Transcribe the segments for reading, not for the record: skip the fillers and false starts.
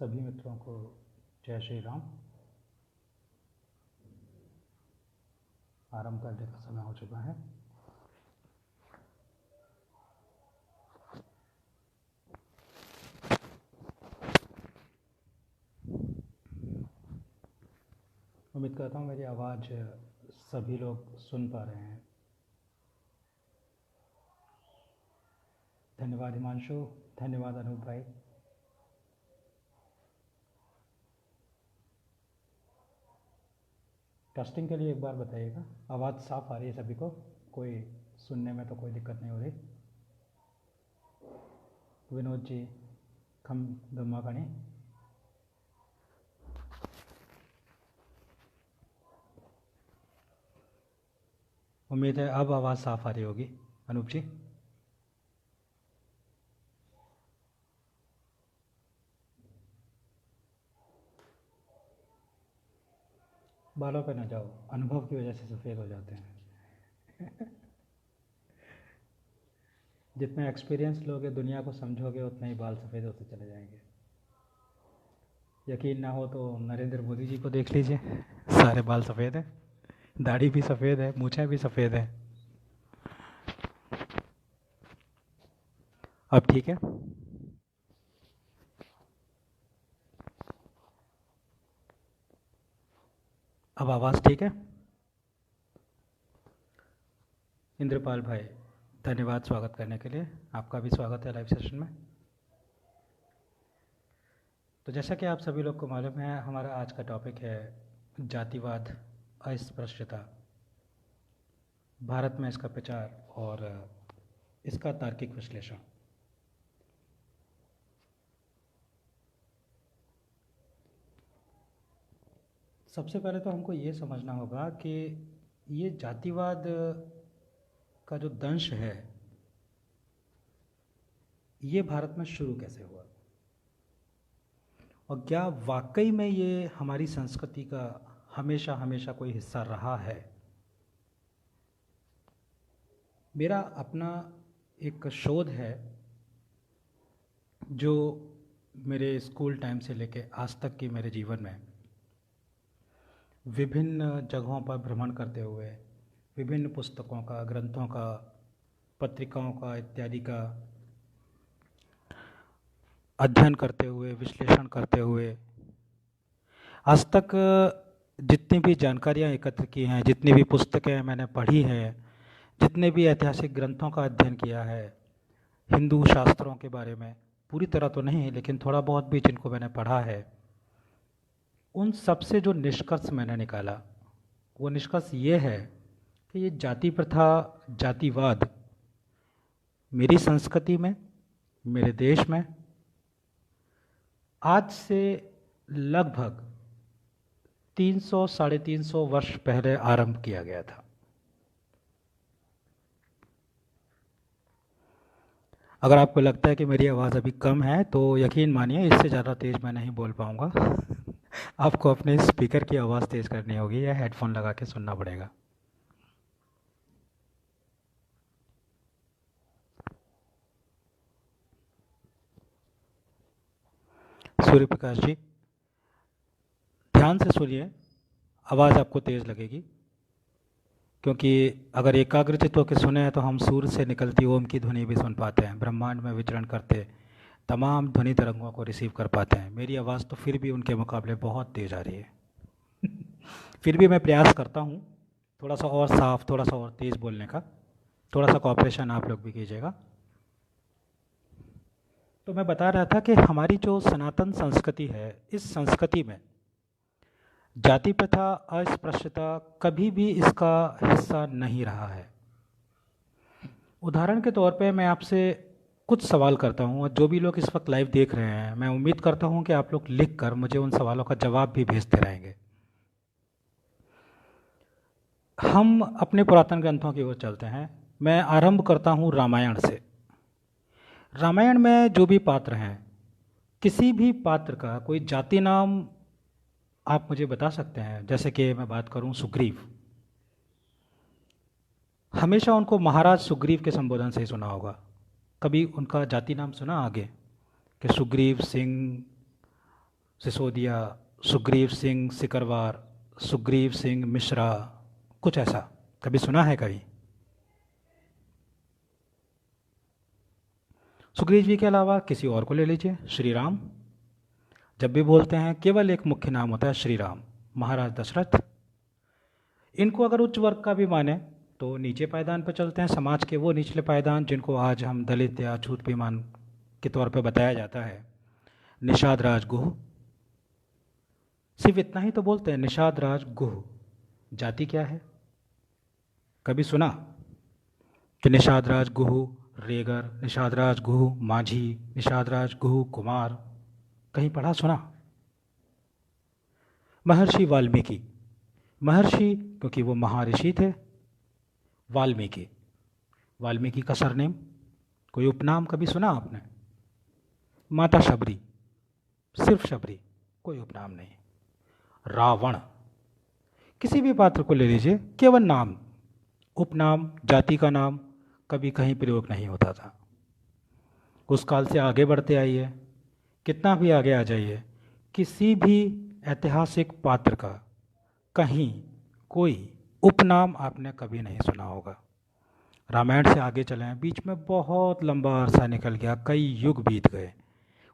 सभी मित्रों को जय श्री राम। आरंभ करने का समय हो चुका है। उम्मीद करता हूँ मेरी आवाज़ सभी लोग सुन पा रहे हैं। धन्यवाद हिमांशु, धन्यवाद अनूप भाई। टेस्टिंग के लिए एक बार बताइएगा, आवाज़ साफ आ रही है सभी को? कोई सुनने में तो कोई दिक्कत नहीं हो रही? विनोद जी, खम गम्मा कणी। उम्मीद है अब आवाज़ साफ आ रही होगी। अनूप जी, बालों पे ना जाओ, अनुभव की वजह से सफ़ेद हो जाते हैं। जितना एक्सपीरियंस लोगे, दुनिया को समझोगे, उतना ही बाल सफ़ेद होते चले जाएंगे। यकीन ना हो तो नरेंद्र मोदी जी को देख लीजिए, सारे बाल सफ़ेद हैं, दाढ़ी भी सफ़ेद है, मूछें भी सफ़ेद है। अब ठीक है? अब आवाज़ ठीक है? इंद्रपाल भाई, धन्यवाद स्वागत करने के लिए। आपका भी स्वागत है लाइव सेशन में। तो जैसा कि आप सभी लोग को मालूम है, हमारा आज का टॉपिक है जातिवाद, अस्पृश्यता, भारत में इसका प्रचार और इसका तार्किक विश्लेषण। सबसे पहले तो हमको ये समझना होगा कि ये जातिवाद का जो दंश है, ये भारत में शुरू कैसे हुआ और क्या वाकई में ये हमारी संस्कृति का हमेशा हमेशा कोई हिस्सा रहा है। मेरा अपना एक शोध है जो मेरे स्कूल टाइम से लेके आज तक की मेरे जीवन में विभिन्न जगहों पर भ्रमण करते हुए, विभिन्न पुस्तकों का, ग्रंथों का, पत्रिकाओं का इत्यादि का अध्ययन करते हुए, विश्लेषण करते हुए आज तक जितनी भी जानकारियाँ एकत्र की हैं, जितनी भी पुस्तकें मैंने पढ़ी हैं, जितने भी ऐतिहासिक ग्रंथों का अध्ययन किया है, हिंदू शास्त्रों के बारे में, पूरी तरह तो नहीं लेकिन थोड़ा बहुत भी जिनको मैंने पढ़ा है, उन सब से जो निष्कर्ष मैंने निकाला वो निष्कर्ष ये है कि ये जाति प्रथा, जातिवाद मेरी संस्कृति में, मेरे देश में आज से लगभग 300 साढ़े 300 वर्ष पहले आरंभ किया गया था। अगर आपको लगता है कि मेरी आवाज़ अभी कम है तो यकीन मानिए इससे ज़्यादा तेज़ मैं नहीं बोल पाऊँगा। आपको अपने स्पीकर की आवाज़ तेज़ करनी होगी या हेडफोन लगा के सुनना पड़ेगा। सूर्य प्रकाश जी, ध्यान से सुनिए, आवाज़ आपको तेज़ लगेगी क्योंकि अगर एकाग्रचित्त होकर सुने हैं तो हम सूर्य से निकलती ओम की ध्वनि भी सुन पाते हैं, ब्रह्मांड में विचरण करते तमाम ध्वनि तरंगों को रिसीव कर पाते हैं। मेरी आवाज़ तो फिर भी उनके मुकाबले बहुत तेज़ आ रही है। फिर भी मैं प्रयास करता हूँ थोड़ा सा और साफ, थोड़ा सा और तेज़ बोलने का। थोड़ा सा कॉपरेशन आप लोग भी कीजिएगा। तो मैं बता रहा था कि हमारी जो सनातन संस्कृति है, इस संस्कृति में जाति प्रथा, अस्पृश्यता कभी भी इसका हिस्सा नहीं रहा है। उदाहरण के तौर पे मैं आपसे कुछ सवाल करता हूँ और जो भी लोग इस वक्त लाइव देख रहे हैं, मैं उम्मीद करता हूँ कि आप लोग लिख कर मुझे उन सवालों का जवाब भी भेजते रहेंगे। हम अपने पुरातन ग्रंथों की ओर चलते हैं। मैं आरंभ करता हूँ रामायण से। रामायण में जो भी पात्र हैं, किसी भी पात्र का कोई जाति नाम आप मुझे बता सकते हैं? जैसे कि मैं बात करूं सुग्रीव, हमेशा उनको महाराज सुग्रीव के संबोधन से ही सुना होगा। कभी उनका जाति नाम सुना आगे कि सुग्रीव सिंह, सिसोदिया, सुग्रीव सिंह सिकरवार, सुग्रीव सिंह मिश्रा, कुछ ऐसा कभी सुना है कभी? सुग्रीव जी के अलावा किसी और को ले लीजिए, श्री राम। जब भी बोलते हैं केवल एक मुख्य नाम होता है श्री राम, महाराज दशरथ। इनको अगर उच्च वर्ग का भी माने तो नीचे पायदान पर चलते हैं, समाज के वो निचले पायदान जिनको आज हम दलित या छूत बेईमान के तौर पे बताया जाता है। निषाद राज गुह, सिर्फ इतना ही तो बोलते हैं, निषाद राज गुह। जाति क्या है? कभी सुना कि निषाद राज गुह रेगर, निषाद राज गुह माझी, निषाद राज गुह कुमार? कहीं पढ़ा सुना? महर्षि वाल्मीकि, महर्षि क्योंकि वो महर्षि थे। वाल्मीकि, वाल्मीकि का सरनेम, कोई उपनाम कभी सुना आपने? माता शबरी, सिर्फ शबरी, कोई उपनाम नहीं। रावण, किसी भी पात्र को ले लीजिए, केवल नाम, उपनाम, जाति का नाम कभी कहीं प्रयोग नहीं होता था। उस काल से आगे बढ़ते आइए, कितना भी आगे आ जाइए, किसी भी ऐतिहासिक पात्र का कहीं कोई उपनाम आपने कभी नहीं सुना होगा। रामायण से आगे चलें, बीच में बहुत लंबा अरसा निकल गया, कई युग बीत गए।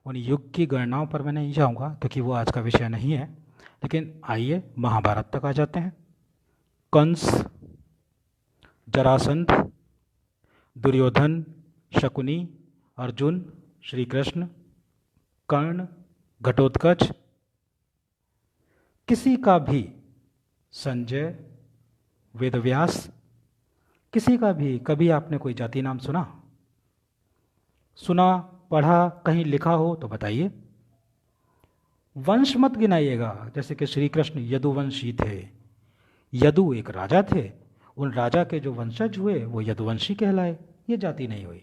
उन युग की गणनाओं पर मैं नहीं जाऊंगा क्योंकि वो आज का विषय नहीं है। लेकिन आइए महाभारत तक आ जाते हैं। कंस, जरासंध, दुर्योधन, शकुनी, अर्जुन, श्री कृष्ण, कर्ण, घटोत्कच, किसी का भी, संजय, वेदव्यास, किसी का भी कभी आपने कोई जाति नाम सुना? सुना, पढ़ा, कहीं लिखा हो तो बताइए। वंश मत गिनाइएगा, जैसे कि श्री कृष्ण यदुवंशी थे। यदु एक राजा थे, उन राजा के जो वंशज हुए वो यदुवंशी कहलाए, ये जाति नहीं हुई।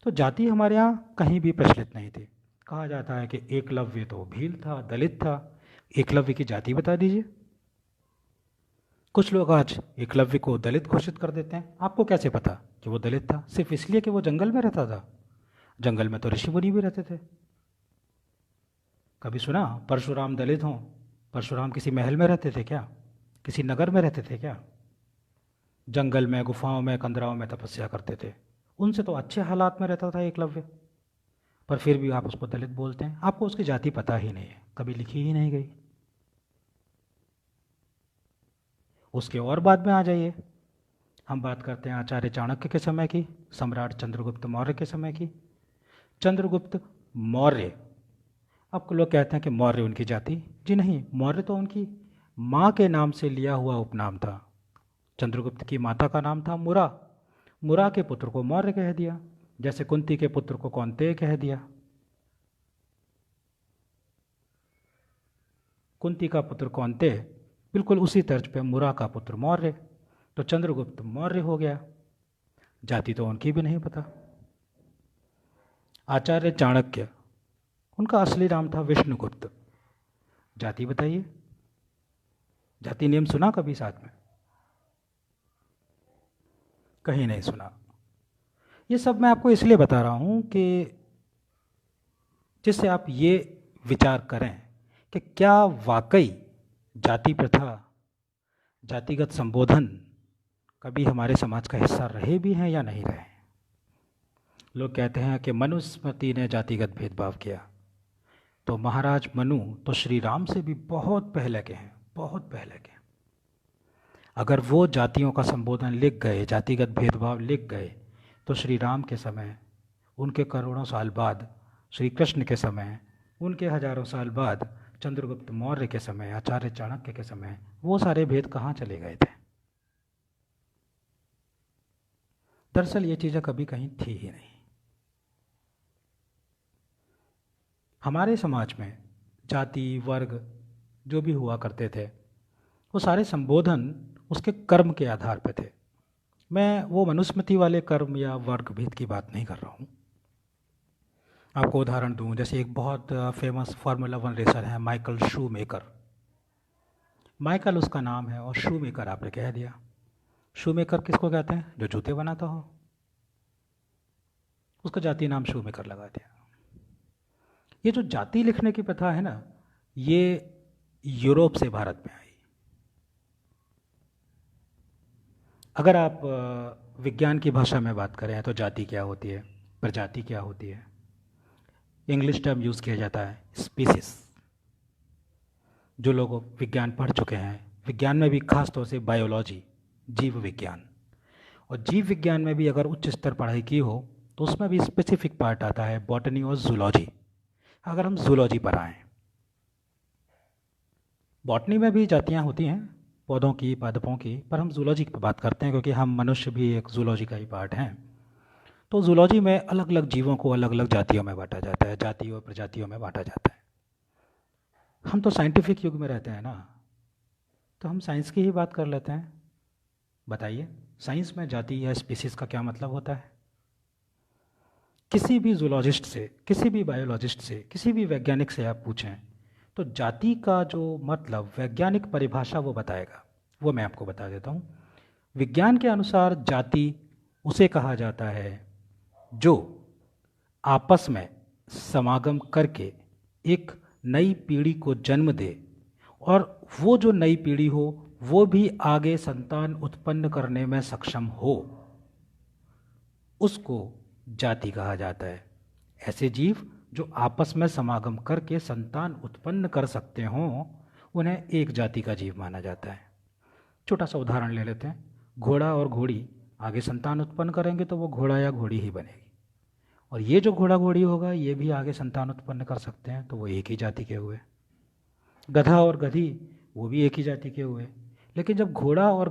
तो जाति हमारे यहाँ कहीं भी प्रचलित नहीं थी। कहा जाता है कि एकलव्य तो भील था, दलित था। एकलव्य की जाति बता दीजिए। कुछ लोग आज एकलव्य को दलित घोषित कर देते हैं। आपको कैसे पता कि वो दलित था? सिर्फ इसलिए कि वो जंगल में रहता था? जंगल में तो ऋषि मुनि भी रहते थे। कभी सुना परशुराम दलित हों? परशुराम किसी महल में रहते थे क्या? किसी नगर में रहते थे क्या? जंगल में, गुफाओं में, कंदराओं में तपस्या करते थे। उनसे तो अच्छे हालात में रहता था एकलव्य, पर फिर भी आप उसको दलित बोलते हैं। आपको उसकी जाति पता ही नहीं है, कभी लिखी ही नहीं गई। उसके और बाद में आ जाइए, हम बात करते हैं आचार्य चाणक्य के समय की, सम्राट चंद्रगुप्त मौर्य के समय की। चंद्रगुप्त मौर्य, अब लोग कहते हैं कि मौर्य उनकी जाति, जी नहीं, मौर्य तो उनकी माँ के नाम से लिया हुआ उपनाम था। चंद्रगुप्त की माता का नाम था मुरा, मुरा के पुत्र को मौर्य कह दिया, जैसे कुंती के पुत्र को कौन्तेय कह दिया। कुंती का पुत्र कौन्तेय, बिल्कुल उसी तर्ज पे मुरा का पुत्र मौर्य, तो चंद्रगुप्त मौर्य हो गया। जाति तो उनकी भी नहीं पता। आचार्य चाणक्य, उनका असली नाम था विष्णुगुप्त। जाति बताइए, जाति नेम सुना कभी साथ में? कहीं नहीं सुना। ये सब मैं आपको इसलिए बता रहा हूँ कि जिससे आप ये विचार करें कि क्या वाकई जाति प्रथा, जातिगत संबोधन कभी हमारे समाज का हिस्सा रहे भी हैं या नहीं रहे। लोग कहते हैं कि मनुस्मृति ने जातिगत भेदभाव किया, तो महाराज मनु तो श्री राम से भी बहुत पहले के हैं, बहुत पहले के। अगर वो जातियों का संबोधन लिख गए, जातिगत भेदभाव लिख गए, तो श्री राम के समय, उनके करोड़ों साल बाद श्री कृष्ण के समय, उनके हजारों साल बाद चंद्रगुप्त मौर्य के समय, आचार्य चाणक्य के समय, वो सारे भेद कहाँ चले गए थे? दरअसल ये चीज़ें कभी कहीं थी ही नहीं। हमारे समाज में जाति, वर्ग जो भी हुआ करते थे, वो सारे संबोधन उसके कर्म के आधार पर थे। मैं वो मनुस्मृति वाले कर्म या वर्ग भेद की बात नहीं कर रहा हूँ। आपको उदाहरण दूँ, जैसे एक बहुत फेमस फार्मूला 1 रेसर है माइकल शूमेकर। माइकल उसका नाम है और शूमेकर आपने कह दिया। शूमेकर किसको कहते हैं? जो जूते बनाता हो, उसका जाति नाम शूमेकर लगा दिया। ये जो जाति लिखने की प्रथा है ना, ये यूरोप से भारत में आई। अगर आप विज्ञान की भाषा में बात करें तो जाति क्या होती है, प्रजाति क्या होती है, इंग्लिश टर्म यूज़ किया जाता है स्पीसीज। जो लोग विज्ञान पढ़ चुके हैं, विज्ञान में भी खास तौर से बायोलॉजी, जीव विज्ञान, और जीव विज्ञान में भी अगर उच्च स्तर पढ़ाई की हो तो उसमें भी स्पेसिफिक पार्ट आता है बॉटनी और जूलॉजी। अगर हम जूलॉजी पर आएँ, बॉटनी में भी जातियाँ होती हैं पौधों की, पादपों की, पर हम जूलॉजी की बात करते हैं क्योंकि हम मनुष्य भी एक जूलॉजी का ही पार्ट हैं। तो जूलॉजी में अलग अलग जीवों को अलग अलग जातियों में बांटा जाता है, जातियों और प्रजातियों में बांटा जाता है। हम तो साइंटिफिक युग में रहते हैं ना, तो हम साइंस की ही बात कर लेते हैं। बताइए, साइंस में जाति या स्पीसीज का क्या मतलब होता है? किसी भी जूलॉजिस्ट से, किसी भी बायोलॉजिस्ट से, किसी भी वैज्ञानिक से आप पूछें तो जाति का जो मतलब वैज्ञानिक परिभाषा वो बताएगा। वो मैं आपको बता देता हूँ। विज्ञान के अनुसार जाति उसे कहा जाता है जो आपस में समागम करके एक नई पीढ़ी को जन्म दे, और वो जो नई पीढ़ी हो वो भी आगे संतान उत्पन्न करने में सक्षम हो, उसको जाति कहा जाता है। ऐसे जीव जो आपस में समागम करके संतान उत्पन्न कर सकते हों, उन्हें एक जाति का जीव माना जाता है। छोटा सा उदाहरण ले लेते हैं। घोड़ा और घोड़ी आगे संतान उत्पन्न करेंगे तो वो घोड़ा या घोड़ी ही बनेगी, और ये जो घोड़ा घोड़ी होगा ये भी आगे संतान उत्पन्न कर सकते हैं, तो वो एक ही जाति के हुए। गधा और गधी, वो भी एक ही जाति के हुए। लेकिन जब घोड़ा और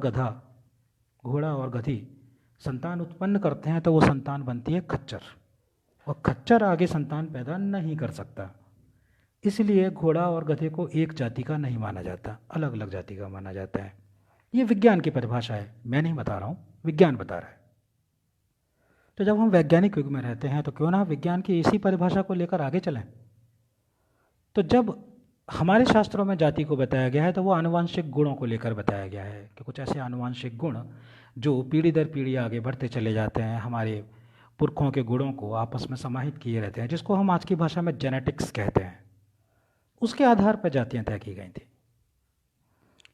गधी संतान उत्पन्न करते हैं तो वो संतान बनती है खच्चर, और खच्चर आगे संतान पैदा नहीं कर सकता। इसलिए घोड़ा और गधे को एक जाति का नहीं माना जाता, अलग अलग जाति का माना जाता है। ये विज्ञान की परिभाषा है, मैं नहीं बता रहा हूँ, विज्ञान बता रहा है। तो जब हम वैज्ञानिक युग में रहते हैं तो क्यों ना विज्ञान की इसी परिभाषा को लेकर आगे चलें। तो जब हमारे शास्त्रों में जाति को बताया गया है तो वो आनुवांशिक गुणों को लेकर बताया गया है कि कुछ ऐसे आनुवांशिक गुण जो पीढ़ी दर पीढ़ी आगे बढ़ते चले जाते हैं, हमारे पुरखों के गुणों को आपस में समाहित किए रहते हैं, जिसको हम आज की भाषा में जेनेटिक्स कहते हैं। उसके आधार पर जातियाँ तय की गई थी।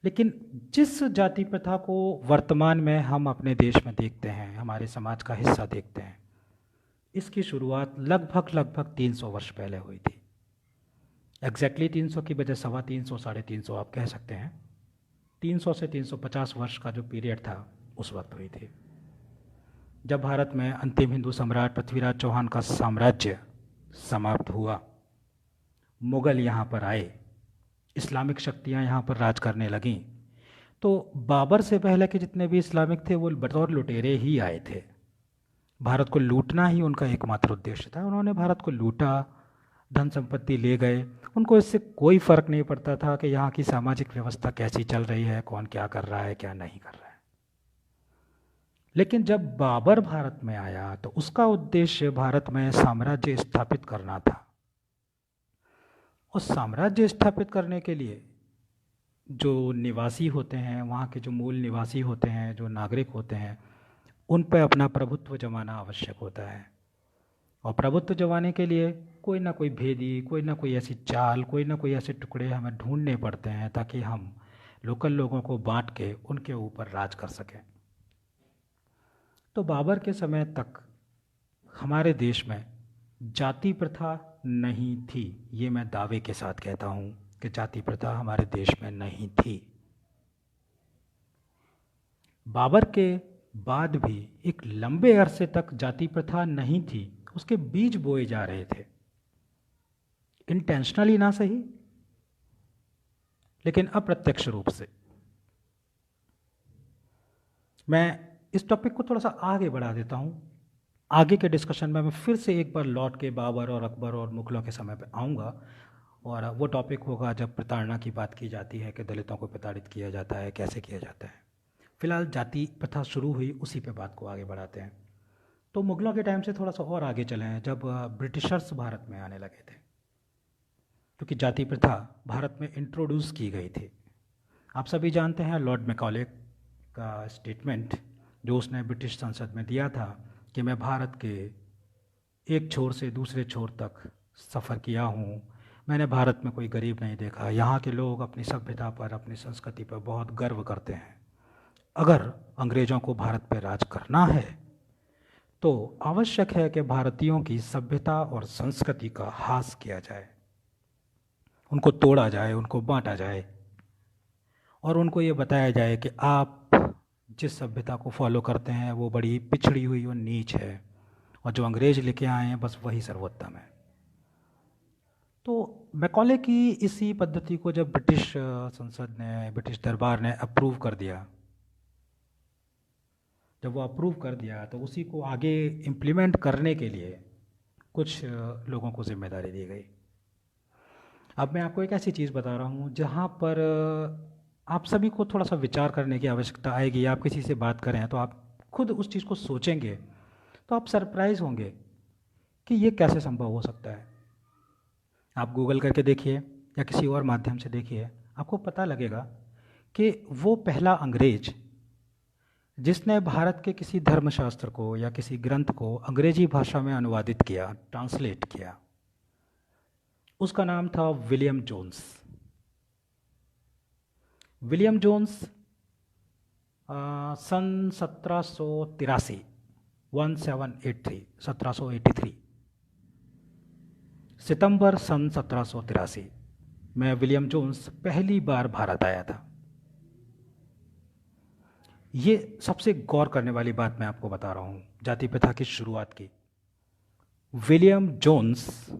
लेकिन जिस जाति प्रथा को वर्तमान में हम अपने देश में देखते हैं, हमारे समाज का हिस्सा देखते हैं, इसकी शुरुआत लगभग 300 वर्ष पहले हुई थी। एग्जैक्टली 300 की बजाय 325, 350 आप कह सकते हैं। 300 से 350 वर्ष का जो पीरियड था उस वक्त हुई थी, जब भारत में अंतिम हिंदू सम्राट पृथ्वीराज चौहान का साम्राज्य समाप्त हुआ। मुगल यहाँ पर आए, इस्लामिक शक्तियाँ यहाँ पर राज करने लगीं। तो बाबर से पहले के जितने भी इस्लामिक थे वो बतौर लुटेरे ही आए थे। भारत को लूटना ही उनका एकमात्र उद्देश्य था। उन्होंने भारत को लूटा, धन संपत्ति ले गए। उनको इससे कोई फ़र्क नहीं पड़ता था कि यहाँ की सामाजिक व्यवस्था कैसी चल रही है, कौन क्या कर रहा है, क्या नहीं कर रहा है। लेकिन जब बाबर भारत में आया तो उसका उद्देश्य भारत में साम्राज्य स्थापित करना था। और साम्राज्य स्थापित करने के लिए जो निवासी होते हैं, वहाँ के जो मूल निवासी होते हैं, जो नागरिक होते हैं, उन पर अपना प्रभुत्व जमाना आवश्यक होता है। और प्रभुत्व जमाने के लिए कोई ना कोई भेदी, कोई ना कोई ऐसी चाल, कोई ना कोई ऐसे टुकड़े हमें ढूंढने पड़ते हैं ताकि हम लोकल लोगों को बांट के उनके ऊपर राज कर सकें। तो बाबर के समय तक हमारे देश में जाति प्रथा नहीं थी। ये मैं दावे के साथ कहता हूँ कि जाति प्रथा हमारे देश में नहीं थी। बाबर के बाद भी एक लंबे अरसे तक जाति प्रथा नहीं थी, उसके बीज बोए जा रहे थे, इंटेंशनली ना सही लेकिन अप्रत्यक्ष रूप से। मैं इस टॉपिक को थोड़ा सा आगे बढ़ा देता हूँ। आगे के डिस्कशन में मैं फिर से एक बार लौट के बाबर और अकबर और मुगलों के समय पे आऊँगा, और वो टॉपिक होगा जब प्रताड़ना की बात की जाती है कि दलितों को प्रताड़ित किया जाता है, कैसे किया जाता है। फिलहाल जाति प्रथा शुरू हुई, उसी पे बात को आगे बढ़ाते हैं। तो मुगलों के टाइम से थोड़ा सा और आगे चले हैं, जब ब्रिटिशर्स भारत में आने लगे थे, क्योंकि जाति प्रथा भारत में इंट्रोड्यूस की गई थी। आप सभी जानते हैं लॉर्ड मैकॉले का स्टेटमेंट जो उसने ब्रिटिश संसद में दिया था कि मैं भारत के एक छोर से दूसरे छोर तक सफ़र किया हूँ, मैंने भारत में कोई गरीब नहीं देखा। यहाँ के लोग अपनी सभ्यता पर, अपनी संस्कृति पर बहुत गर्व करते हैं। अगर अंग्रेज़ों को भारत पर राज करना है तो आवश्यक है कि भारतीयों की सभ्यता और संस्कृति का ह्रास किया जाए, उनको तोड़ा जाए, उनको बांटा जाए और उनको ये बताया जाए कि आप जिस सभ्यता को फॉलो करते हैं वो बड़ी पिछड़ी हुई और नीच है, और जो अंग्रेज लेके आए हैं बस वही सर्वोत्तम है। तो मैकॉले की इसी पद्धति को जब ब्रिटिश संसद ने, ब्रिटिश दरबार ने अप्रूव कर दिया, जब वो अप्रूव कर दिया तो उसी को आगे इम्प्लीमेंट करने के लिए कुछ लोगों को जिम्मेदारी दी गई। अब मैं आपको एक ऐसी चीज़ बता रहा हूँ जहाँ पर आप सभी को थोड़ा सा विचार करने की आवश्यकता आएगी। आप किसी से बात करें तो आप खुद उस चीज़ को सोचेंगे तो आप सरप्राइज़ होंगे कि ये कैसे संभव हो सकता है। आप गूगल करके देखिए या किसी और माध्यम से देखिए, आपको पता लगेगा कि वो पहला अंग्रेज जिसने भारत के किसी धर्मशास्त्र को या किसी ग्रंथ को अंग्रेजी भाषा में अनुवादित किया, ट्रांसलेट किया, उसका नाम था विलियम जोन्स। विलियम जोन्स सन 1783 1783 सितंबर सन 1783 में विलियम जोन्स पहली बार भारत आया था। ये सबसे गौर करने वाली बात मैं आपको बता रहा हूँ, जाति प्रथा की शुरुआत की। विलियम जोन्स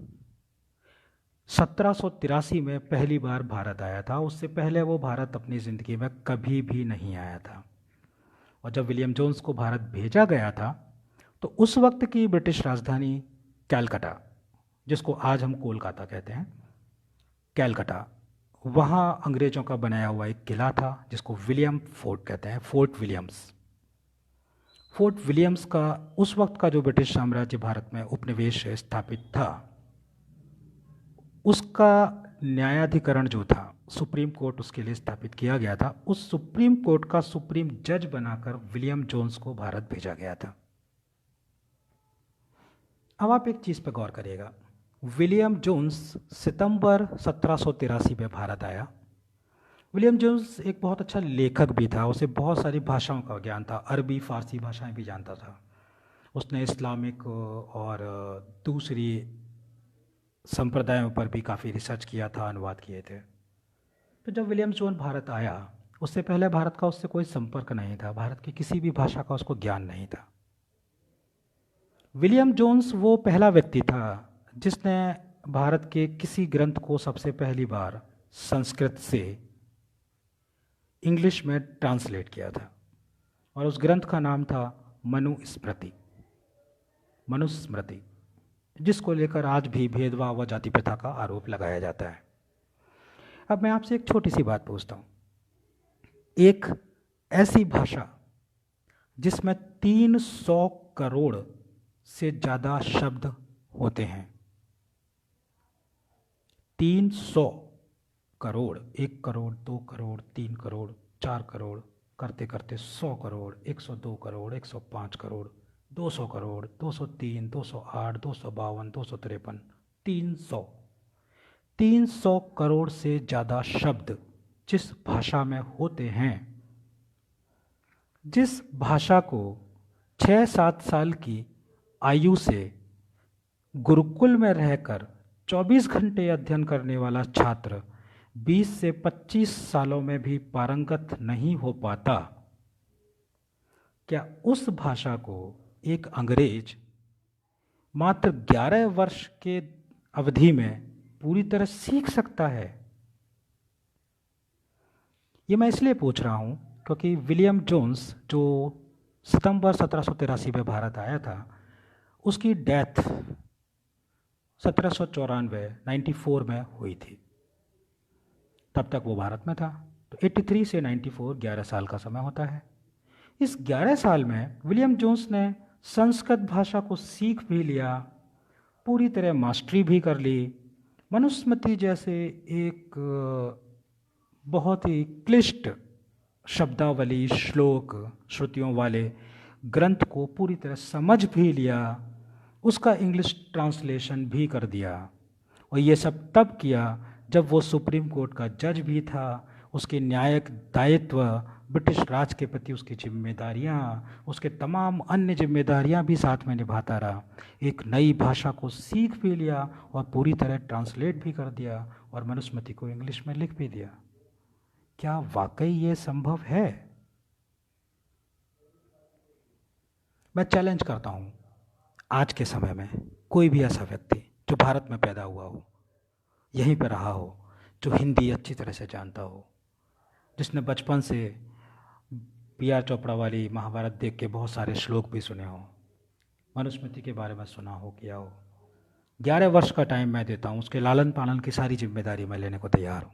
1783 में पहली बार भारत आया था। उससे पहले वो भारत अपनी ज़िंदगी में कभी भी नहीं आया था। और जब विलियम जोन्स को भारत भेजा गया था तो उस वक्त की ब्रिटिश राजधानी कैलकाटा, जिसको आज हम कोलकाता कहते हैं, कैलकाटा, वहाँ अंग्रेज़ों का बनाया हुआ एक किला था जिसको विलियम फोर्ट कहते हैं, फोर्ट विलियम्स। फोर्ट विलियम्स का उस वक्त का जो ब्रिटिश साम्राज्य भारत में उपनिवेश स्थापित था, उसका न्यायाधिकरण जो था, सुप्रीम कोर्ट उसके लिए स्थापित किया गया था। उस सुप्रीम कोर्ट का सुप्रीम जज बनाकर विलियम जोन्स को भारत भेजा गया था। अब आप एक चीज़ पर गौर करिएगा, विलियम जोन्स सितंबर 1783 में भारत आया। विलियम जोन्स एक बहुत अच्छा लेखक भी था, उसे बहुत सारी भाषाओं का ज्ञान था, अरबी फारसी भाषाएं भी जानता था। उसने इस्लामिक और दूसरी संप्रदायों पर भी काफ़ी रिसर्च किया था, अनुवाद किए थे। तो जब विलियम जोन्स भारत आया, उससे पहले भारत का उससे कोई संपर्क नहीं था, भारत की किसी भी भाषा का उसको ज्ञान नहीं था। विलियम जोन्स वो पहला व्यक्ति था जिसने भारत के किसी ग्रंथ को सबसे पहली बार संस्कृत से इंग्लिश में ट्रांसलेट किया था, और उस ग्रंथ का नाम था मनुस्मृति, मनुस्मृति, जिसको लेकर आज भी भेदभाव व जाति प्रथा का आरोप लगाया जाता है। अब मैं आपसे एक छोटी सी बात पूछता हूँ, एक ऐसी भाषा जिसमें 300 करोड़ से ज़्यादा शब्द होते हैं, 300 करोड़, 1 करोड़, 2 करोड़, 3 करोड़, 4 करोड़, करते करते 100 करोड़, 102 करोड़, 105 करोड़, 200 करोड़, 203, 208, 252, 253, 300 करोड़ से ज़्यादा शब्द जिस भाषा में होते हैं, जिस भाषा को 6-7 साल की आयु से गुरुकुल में रहकर 24 घंटे अध्ययन करने वाला छात्र 20 से 25 सालों में भी पारंगत नहीं हो पाता, क्या उस भाषा को एक अंग्रेज मात्र 11 वर्ष के अवधि में पूरी तरह सीख सकता है? ये मैं इसलिए पूछ रहा हूँ क्योंकि विलियम जोन्स जो सितंबर 1783 में भारत आया था, उसकी डेथ 1794 में हुई थी। तब तक वो भारत में था। तो 83 से 94 11 साल का समय होता है। इस 11 साल में विलियम जोन्स ने संस्कृत भाषा को सीख भी लिया, पूरी तरह मास्टरी भी कर ली, मनुस्मृति जैसे एक बहुत ही क्लिष्ट शब्दावली, श्लोक, श्रुतियों वाले ग्रंथ को पूरी तरह समझ भी लिया, उसका इंग्लिश ट्रांसलेशन भी कर दिया, और ये सब तब किया जब वो सुप्रीम कोर्ट का जज भी था। उसके न्यायिक दायित्व, ब्रिटिश राज के प्रति उसकी जिम्मेदारियाँ, उसके तमाम अन्य जिम्मेदारियाँ भी साथ में निभाता रहा। एक नई भाषा को सीख भी लिया और पूरी तरह ट्रांसलेट भी कर दिया और मनुस्मृति को इंग्लिश में लिख भी दिया। क्या वाकई ये संभव है? मैं चैलेंज करता हूँ, आज के समय में कोई भी ऐसा व्यक्ति जो भारत में पैदा हुआ हो, यहीं पर रहा हो, जो हिंदी अच्छी तरह से जानता हो, जिसने बचपन से पी.आर. चोपड़ा वाली महाभारत देख के बहुत सारे श्लोक भी सुने हो, मनुस्मृति के बारे में सुना हो, किया हो, 11 वर्ष का टाइम मैं देता हूँ, उसके लालन पालन की सारी जिम्मेदारी मैं लेने को तैयार हूँ।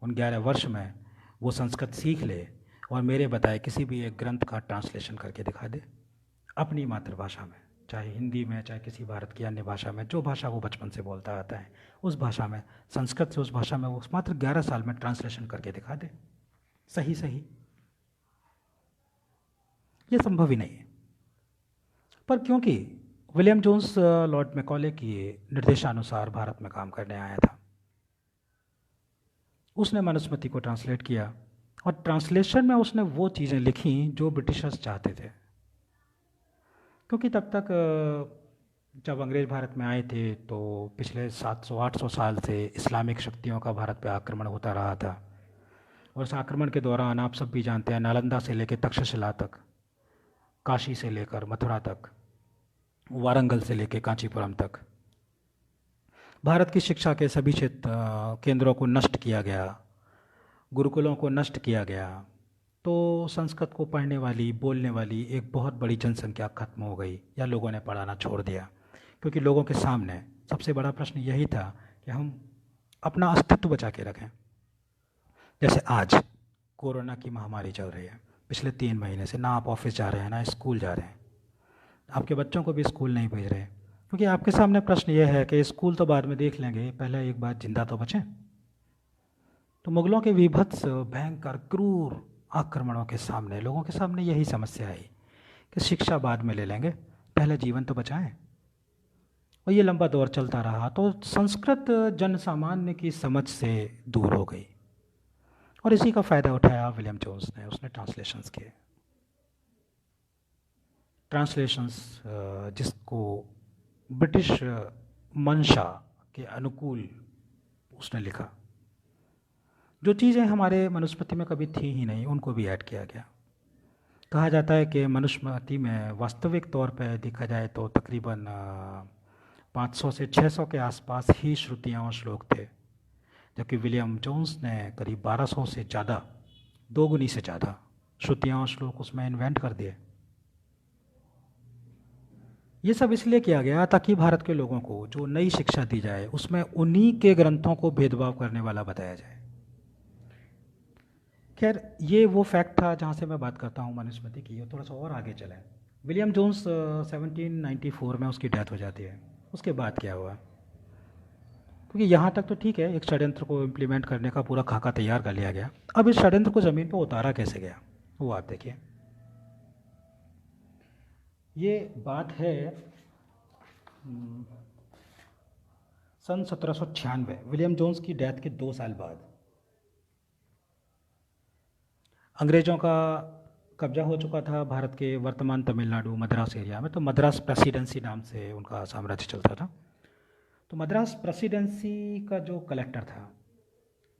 उन 11 वर्ष में वो संस्कृत सीख ले और मेरे बताए किसी भी एक ग्रंथ का ट्रांसलेशन करके दिखा दे अपनी मातृभाषा में, चाहे हिंदी में, चाहे किसी भारत की अन्य भाषा में, जो भाषा वो बचपन से बोलता आता है उस भाषा में, संस्कृत से उस भाषा में वो मात्र 11 साल में ट्रांसलेशन करके दिखा दे, सही सही। ये संभव ही नहीं है। पर क्योंकि विलियम जोन्स लॉर्ड मैकॉले की निर्देशानुसार भारत में काम करने आया था, उसने मनुस्मृति को ट्रांसलेट किया और ट्रांसलेशन में उसने वो चीज़ें लिखी जो ब्रिटिशर्स चाहते थे। क्योंकि तब तक जब अंग्रेज़ भारत में आए थे तो पिछले 700-800 साल से इस्लामिक शक्तियों का भारत पे आक्रमण होता रहा था। और इस आक्रमण के दौरान आप सब भी जानते हैं, नालंदा से लेकर तक्षशिला तक, काशी से लेकर मथुरा तक, वारंगल से लेकर कांचीपुरम तक भारत की शिक्षा के सभी क्षेत्र केंद्रों को नष्ट किया गया, गुरुकुलों को नष्ट किया गया। तो संस्कृत को पढ़ने वाली, बोलने वाली एक बहुत बड़ी जनसंख्या खत्म हो गई या लोगों ने पढ़ाना छोड़ दिया। क्योंकि लोगों के सामने सबसे बड़ा प्रश्न यही था कि हम अपना अस्तित्व बचा के रखें। जैसे आज कोरोना की महामारी चल रही है, पिछले 3 महीने से ना आप ऑफिस जा रहे हैं, ना स्कूल जा रहे हैं, आपके बच्चों को भी स्कूल नहीं भेज रहे, क्योंकि आपके सामने प्रश्न ये है कि स्कूल तो बाद में देख लेंगे, पहले एक बार जिंदा तो बचें। तो मुगलों के विभत्स, भयंकर, क्रूर आक्रमणों के सामने लोगों के सामने यही समस्या आई कि शिक्षा बाद में ले लेंगे, पहले जीवन तो बचाएं। और ये लंबा दौर चलता रहा तो संस्कृत जन सामान्य की समझ से दूर हो गई और इसी का फ़ायदा उठाया विलियम जोन्स ने। उसने ट्रांसलेशंस किए, ट्रांसलेशंस जिसको ब्रिटिश मंशा के अनुकूल उसने लिखा। जो चीज़ें हमारे मनुस्मृति में कभी थी ही नहीं उनको भी ऐड किया गया। कहा जाता है कि मनुस्मृति में वास्तविक तौर पर देखा जाए तो तकरीबन 500 से 600 के आसपास ही श्रुतियाँ और श्लोक थे, जबकि विलियम जोन्स ने करीब 1200 से ज़्यादा, 2 गुनी से ज़्यादा श्रुतियाँ और श्लोक उसमें इन्वेंट कर दिए। ये सब इसलिए किया गया ताकि भारत के लोगों को जो नई शिक्षा दी जाए उसमें उन्हीं के ग्रंथों को भेदभाव करने वाला बताया जाए। खैर, ये वो फैक्ट था जहाँ से मैं बात करता हूँ मनुस्मृति की। थोड़ा सा और आगे चलें। विलियम जोन्स 1794 में उसकी डेथ हो जाती है। उसके बाद क्या हुआ? क्योंकि यहाँ तक तो ठीक है, एक षड्यंत्र को इम्प्लीमेंट करने का पूरा खाका तैयार कर लिया गया। अब इस षड्यंत्र को ज़मीन पर उतारा कैसे गया वो आप देखिए। ये बात है सन 1796, विलियम जोन्स की डेथ के 2 साल बाद। अंग्रेज़ों का कब्जा हो चुका था भारत के वर्तमान तमिलनाडु, मद्रास एरिया में। तो मद्रास प्रेसिडेंसी नाम से उनका साम्राज्य चलता था। तो मद्रास प्रेसिडेंसी का जो कलेक्टर था,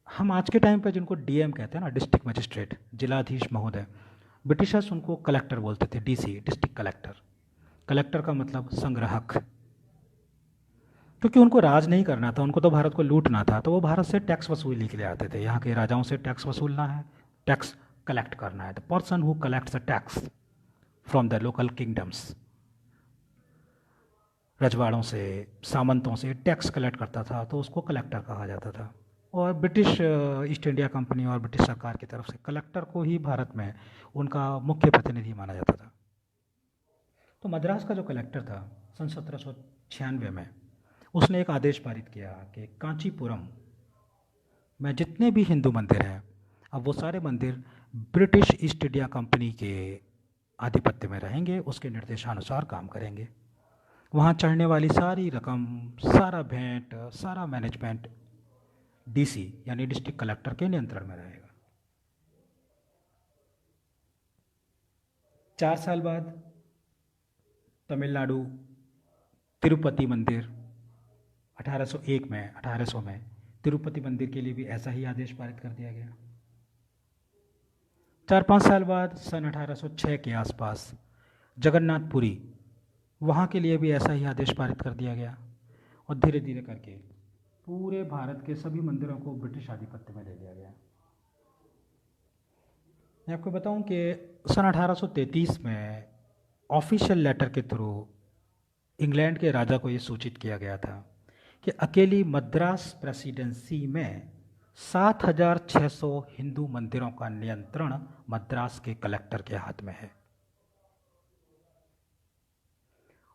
हम आज के टाइम पे जिनको डीएम कहते हैं ना, डिस्ट्रिक्ट मजिस्ट्रेट, जिलाधीश महोदय, ब्रिटिशर्स उनको कलेक्टर बोलते थे, डीसी, डिस्ट्रिक्ट कलेक्टर। कलेक्टर का मतलब संग्राहक, क्योंकि उनको राज नहीं करना था, उनको तो भारत को लूटना था। तो वो भारत से टैक्स वसूली के लिए आते थे। यहाँ के राजाओं से टैक्स वसूलना है, टैक्स कलेक्ट करना है। The person who collects the tax from the local kingdoms, रजवाड़ों से, सामंतों से टैक्स कलेक्ट करता था, तो उसको कलेक्टर कहा जाता था। और ब्रिटिश ईस्ट इंडिया कंपनी और ब्रिटिश सरकार की तरफ से कलेक्टर को ही भारत में उनका मुख्य प्रतिनिधि माना जाता था। तो मद्रास का जो कलेक्टर था सन 1796 में, उसने एक आदेश पारित किया कि कांचीपुरम में जितने भी हिंदू मंदिर हैं, अब वो सारे मंदिर ब्रिटिश ईस्ट इंडिया कंपनी के आधिपत्य में रहेंगे, उसके निर्देशानुसार काम करेंगे। वहाँ चढ़ने वाली सारी रकम, सारा भेंट, सारा मैनेजमेंट डीसी यानी डिस्ट्रिक्ट कलेक्टर के नियंत्रण में रहेगा। 4 साल बाद तमिलनाडु तिरुपति मंदिर 1800 में तिरुपति मंदिर के लिए भी ऐसा ही आदेश पारित कर दिया गया। 4-5 साल बाद सन 1806 के आसपास जगन्नाथपुरी, वहाँ के लिए भी ऐसा ही आदेश पारित कर दिया गया। और धीरे धीरे करके पूरे भारत के सभी मंदिरों को ब्रिटिश आधिपत्य में ले लिया गया। मैं आपको बताऊं कि सन 1833 में ऑफिशियल लेटर के थ्रू इंग्लैंड के राजा को ये सूचित किया गया था कि अकेली मद्रास प्रेसिडेंसी में 7600 हिंदू मंदिरों का नियंत्रण मद्रास के कलेक्टर के हाथ में है।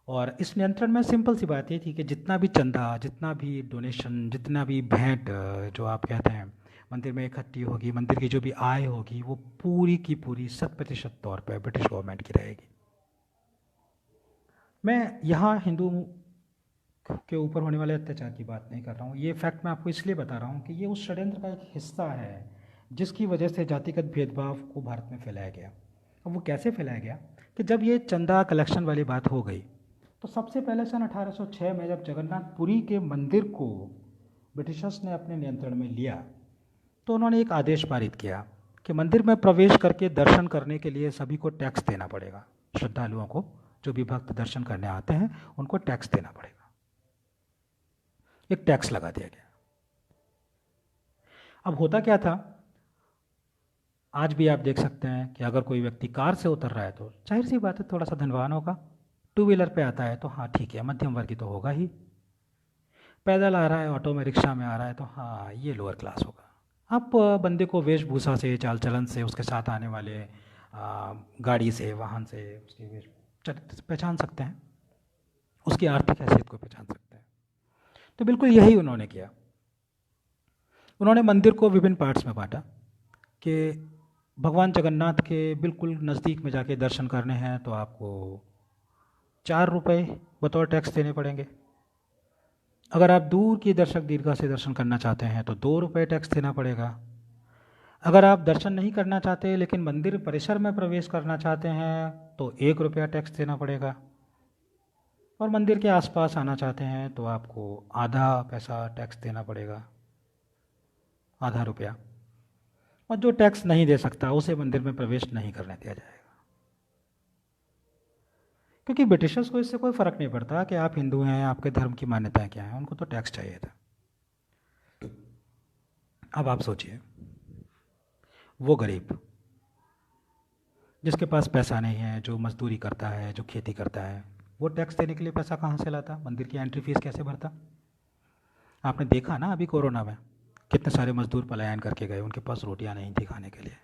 और इस नियंत्रण में सिंपल सी बात ये थी कि जितना भी चंदा, जितना भी डोनेशन, जितना भी भेंट जो आप कहते हैं मंदिर में इकट्ठी होगी, मंदिर की जो भी आय होगी, वो पूरी की पूरी 100% तौर पर ब्रिटिश गवर्नमेंट की रहेगी। मैं यहाँ हिंदू के ऊपर होने वाले अत्याचार की बात नहीं कर रहा हूँ, ये फैक्ट मैं आपको इसलिए बता रहा हूँ कि ये उस षड्यंत्र का एक हिस्सा है जिसकी वजह से जातिगत भेदभाव को भारत में फैलाया गया। अब वो कैसे फैलाया गया कि जब ये चंदा कलेक्शन वाली बात हो गई तो सबसे पहले सन 1806 में जब जगन्नाथपुरी के मंदिर को ब्रिटिशर्स ने अपने नियंत्रण में लिया तो उन्होंने एक आदेश पारित किया कि मंदिर में प्रवेश करके दर्शन करने के लिए सभी को टैक्स देना पड़ेगा। श्रद्धालुओं को, जो भी भक्त दर्शन करने आते हैं, उनको टैक्स देना पड़ेगा। एक टैक्स लगा दिया गया। अब होता क्या था, आज भी आप देख सकते हैं कि अगर कोई व्यक्ति कार से उतर रहा है तो जाहिर सी बात है थोड़ा सा धनवान होगा, टू व्हीलर पे आता है तो हाँ ठीक है, मध्यम वर्गीय तो होगा ही, पैदल आ रहा है, ऑटो में, रिक्शा में आ रहा है तो हाँ ये लोअर क्लास होगा। आप बंदे को वेशभूषा से, चाल चलन से, उसके साथ आने वाले गाड़ी से, वाहन से, उसके वेश चरित्र से पहचान सकते हैं, उसकी आर्थिक हैसियत को पहचान सकते हैं। तो बिल्कुल यही उन्होंने किया। उन्होंने मंदिर को विभिन्न पार्ट्स में बांटा कि भगवान जगन्नाथ के बिल्कुल नज़दीक में जाके दर्शन करने हैं तो आपको 4 रुपये बतौर टैक्स देने पड़ेंगे। अगर आप दूर की दर्शक दीर्घा से दर्शन करना चाहते हैं तो 2 रुपये टैक्स देना पड़ेगा। अगर आप दर्शन नहीं करना चाहते लेकिन मंदिर परिसर में प्रवेश करना चाहते हैं तो 1 रुपया टैक्स देना पड़ेगा। और मंदिर के आसपास आना चाहते हैं तो आपको आधा पैसा टैक्स देना पड़ेगा, आधा रुपया। और जो टैक्स नहीं दे सकता उसे मंदिर में प्रवेश नहीं करने दिया जाएगा। क्योंकि ब्रिटिशर्स को इससे कोई फ़र्क नहीं पड़ता कि आप हिंदू हैं, आपके धर्म की मान्यताएं क्या हैं, उनको तो टैक्स चाहिए था। अब आप सोचिए, वो गरीब जिसके पास पैसा नहीं है, जो मजदूरी करता है, जो खेती करता है, वो टैक्स देने के लिए पैसा कहाँ से लाता, मंदिर की एंट्री फीस कैसे भरता? आपने देखा ना अभी कोरोना में कितने सारे मजदूर पलायन करके गए, उनके पास रोटियां नहीं थी खाने के लिए,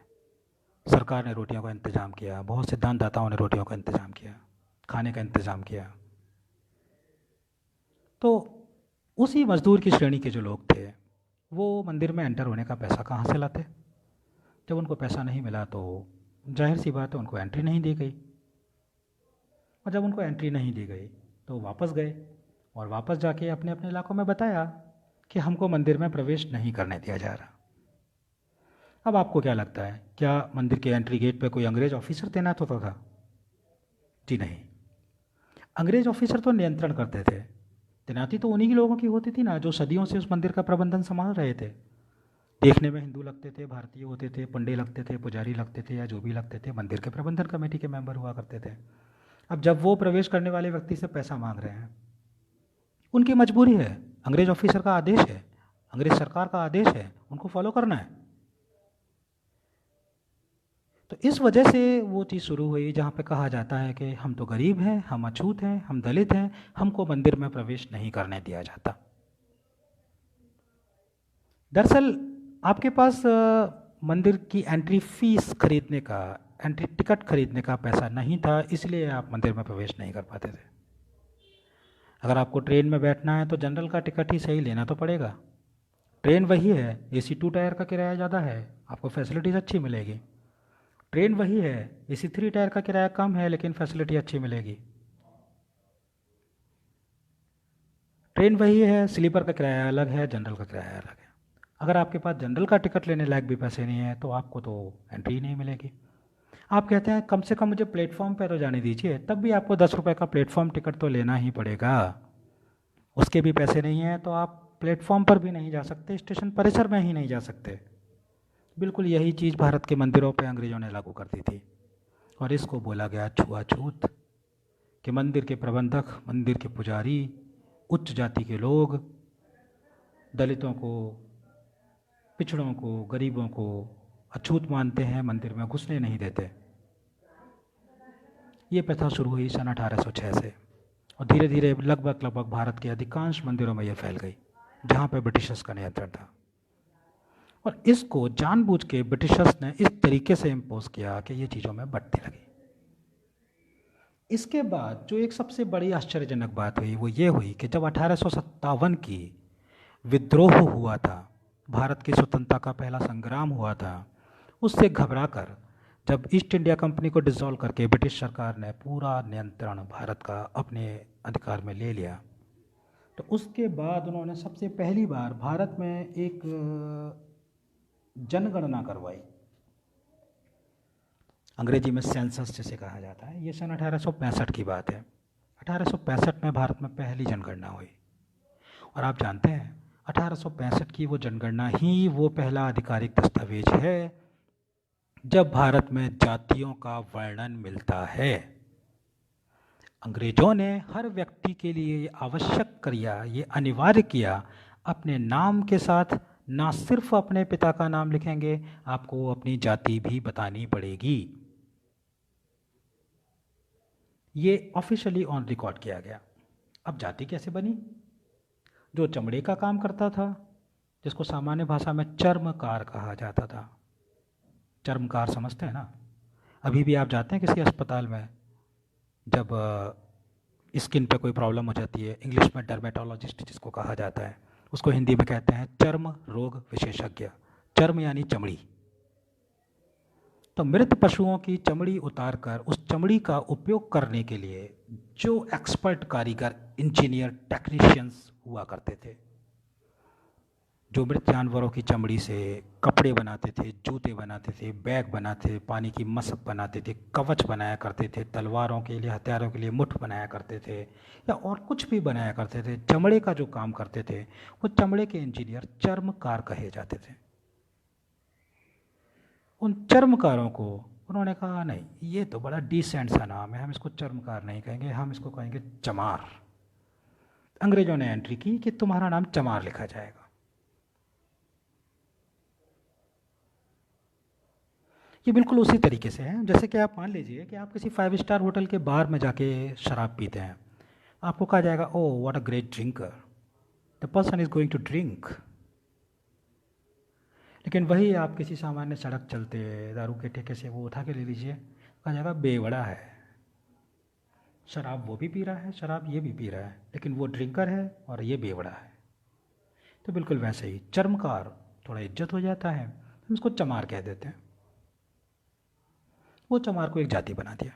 सरकार ने रोटियों का इंतज़ाम किया, बहुत से दानदाताओं ने रोटियों का इंतज़ाम किया, खाने का इंतज़ाम किया। तो उसी मजदूर की श्रेणी के जो लोग थे वो मंदिर में एंटर होने का पैसा कहाँ से लाते? जब उनको पैसा नहीं मिला तो जाहिर सी बात है उनको एंट्री नहीं दी गई। और जब उनको एंट्री नहीं दी गई तो वापस गए और वापस जाके अपने अपने इलाकों में बताया कि हमको मंदिर में प्रवेश नहीं करने दिया जा रहा। अब आपको क्या लगता है, क्या मंदिर के एंट्री गेट पे कोई अंग्रेज ऑफिसर तैनात होता था? जी नहीं। अंग्रेज ऑफिसर तो नियंत्रण करते थे, तैनाती तो उन्हीं लोगों की होती थी ना जो सदियों से उस मंदिर का प्रबंधन संभाल रहे थे। देखने में हिंदू लगते थे, भारतीय होते थे, पंडे लगते थे, पुजारी लगते थे, या जो भी लगते थे, मंदिर के प्रबंधन कमेटी के मेंबर हुआ करते थे। अब जब वो प्रवेश करने वाले व्यक्ति से पैसा मांग रहे हैं, उनकी मजबूरी है, अंग्रेज ऑफिसर का आदेश है, अंग्रेज सरकार का आदेश है, उनको फॉलो करना है। तो इस वजह से वो चीज़ शुरू हुई जहाँ पे कहा जाता है कि हम तो गरीब हैं, हम अछूत हैं, हम दलित हैं, हमको मंदिर में प्रवेश नहीं करने दिया जाता। दरअसल आपके पास मंदिर की एंट्री फीस खरीदने का, एंट्री टिकट खरीदने का पैसा नहीं था, इसलिए आप मंदिर में प्रवेश नहीं कर पाते थे। अगर आपको ट्रेन में बैठना है तो जनरल का टिकट ही सही लेना तो पड़ेगा। ट्रेन वही है, AC 2 टायर का किराया ज़्यादा है, आपको फैसिलिटीज़ अच्छी मिलेगी। ट्रेन वही है, AC 3 टायर का किराया कम है लेकिन फैसिलिटी अच्छी मिलेगी। ट्रेन वही है, स्लीपर का किराया अलग है, जनरल का किराया अलग है। अगर आपके पास जनरल का टिकट लेने लायक भी पैसे नहीं है तो आपको तो एंट्री ही नहीं मिलेगी। आप कहते हैं कम से कम मुझे प्लेटफॉर्म पर तो जाने दीजिए, तब भी आपको 10 रुपये का प्लेटफॉर्म टिकट तो लेना ही पड़ेगा। उसके भी पैसे नहीं हैं तो आप प्लेटफॉर्म पर भी नहीं जा सकते, स्टेशन परिसर में ही नहीं जा सकते। बिल्कुल यही चीज़ भारत के मंदिरों पे अंग्रेज़ों ने लागू कर दी थी और इसको बोला गया छुआछूत, कि मंदिर के प्रबंधक, मंदिर के पुजारी, उच्च जाति के लोग दलितों को, पिछड़ों को, गरीबों को अछूत मानते हैं, मंदिर में घुसने नहीं देते। ये प्रथा शुरू हुई सन 1806 से और धीरे धीरे लगभग भारत के अधिकांश मंदिरों में यह फैल गई जहाँ पे ब्रिटिशर्स का नियंत्रण था। और इसको जानबूझ के ब्रिटिशर्स ने इस तरीके से इम्पोज किया कि ये चीज़ों में बढ़ती लगी। इसके बाद जो एक सबसे बड़ी आश्चर्यजनक बात हुई वो ये हुई कि जब 1857 की विद्रोह हुआ था, भारत की स्वतंत्रता का पहला संग्राम हुआ था, उससे घबराकर जब ईस्ट इंडिया कंपनी को डिसॉल्व करके ब्रिटिश सरकार ने पूरा नियंत्रण भारत का अपने अधिकार में ले लिया, तो उसके बाद उन्होंने सबसे पहली बार भारत में एक जनगणना करवाई। अंग्रेजी में सेंसस जिसे कहा जाता है। ये सन 1865 की बात है। 1865 में भारत में पहली जनगणना हुई और आप जानते हैं 1865 की वो जनगणना ही वो पहला आधिकारिक दस्तावेज है जब भारत में जातियों का वर्णन मिलता है। अंग्रेजों ने हर व्यक्ति के लिए ये आवश्यक किया, ये अनिवार्य किया, अपने नाम के साथ ना सिर्फ अपने पिता का नाम लिखेंगे, आपको अपनी जाति भी बतानी पड़ेगी। ये ऑफिशियली ऑन रिकॉर्ड किया गया। अब जाति कैसे बनी? जो चमड़े का काम करता था, जिसको सामान्य भाषा में चर्मकार कहा जाता था। चर्मकार समझते हैं ना? अभी भी आप जाते हैं किसी अस्पताल में, जब स्किन पे कोई प्रॉब्लम हो जाती है, इंग्लिश में डर्मेटोलॉजिस्ट जिसको कहा जाता है, उसको हिंदी में कहते हैं चर्म रोग विशेषज्ञ। चर्म यानी चमड़ी। तो मृत पशुओं की चमड़ी उतारकर उस चमड़ी का उपयोग करने के लिए जो एक्सपर्ट कारीगर, इंजीनियर, टेक्नीशियंस हुआ करते थे, जो मृत जानवरों की चमड़ी से कपड़े बनाते थे, जूते बनाते थे, बैग बनाते थे, पानी की मशक बनाते थे, कवच बनाया करते थे, तलवारों के लिए, हथियारों के लिए मुठ बनाया करते थे, या और कुछ भी बनाया करते थे, चमड़े का जो काम करते थे, वो चमड़े के इंजीनियर चर्मकार कहे जाते थे। उन चर्मकारों को उन्होंने कहा नहीं, ये तो बड़ा डिसेंट सा नाम है, हम इसको चर्मकार नहीं कहेंगे, हम इसको कहेंगे चमार। अंग्रेजों ने एंट्री की कि तुम्हारा नाम चमार लिखा जाएगा। ये बिल्कुल उसी तरीके से है जैसे कि आप मान लीजिए कि आप किसी 5 स्टार होटल के बार में जाके शराब पीते हैं, आपको कहा जाएगा oh what a great drinker, the person is going to drink. लेकिन वही आप किसी सामान्य सड़क चलते दारू के ठेके से वो उठा के ले लीजिए, कहा जाएगा बेवड़ा है, शराब वो भी पी रहा है, शराब ये भी पी रहा है, लेकिन वो ड्रिंकर है और ये बेवड़ा है। तो बिल्कुल वैसे ही चर्मकार थोड़ा इज्जत हो जाता है, हम इसको चमार कह देते हैं। वो चमार को एक जाति बना दिया।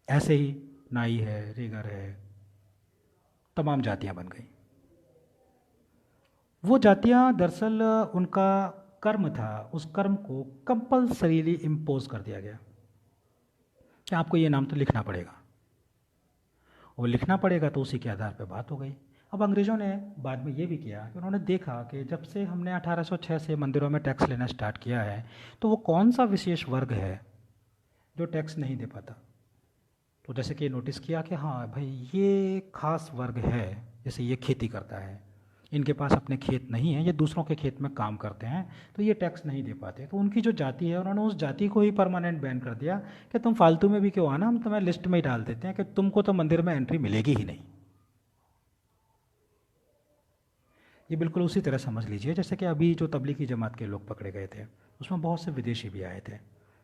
ऐसे ही नाई है, रीगर है, तमाम जातियां बन गई। वो जातियां दरअसल उनका कर्म था, उस कर्म को कंपल्सरीली इम्पोज कर दिया गया कि आपको ये नाम तो लिखना पड़ेगा। वो लिखना पड़ेगा तो उसी के आधार पर बात हो गई। अब अंग्रेज़ों ने बाद में ये भी किया कि उन्होंने देखा कि जब से हमने 1806 से मंदिरों में टैक्स लेना स्टार्ट किया है, तो वो कौन सा विशेष वर्ग है जो टैक्स नहीं दे पाता। तो जैसे कि नोटिस किया कि हाँ भाई ये खास वर्ग है, जैसे ये खेती करता है, इनके पास अपने खेत नहीं है, ये दूसरों के खेत में काम करते हैं, तो ये टैक्स नहीं दे पाते। तो उनकी जो जाति है उन्होंने उस जाति को ही परमानेंट बैन कर दिया कि तुम फालतू में भी क्यों आना, हम तुम्हें लिस्ट में ही डाल देते हैं कि तुमको तो मंदिर में एंट्री मिलेगी ही नहीं। ये बिल्कुल उसी तरह समझ लीजिए जैसे कि अभी जो तबलीगी जमात के लोग पकड़े गए थे उसमें बहुत से विदेशी भी आए थे।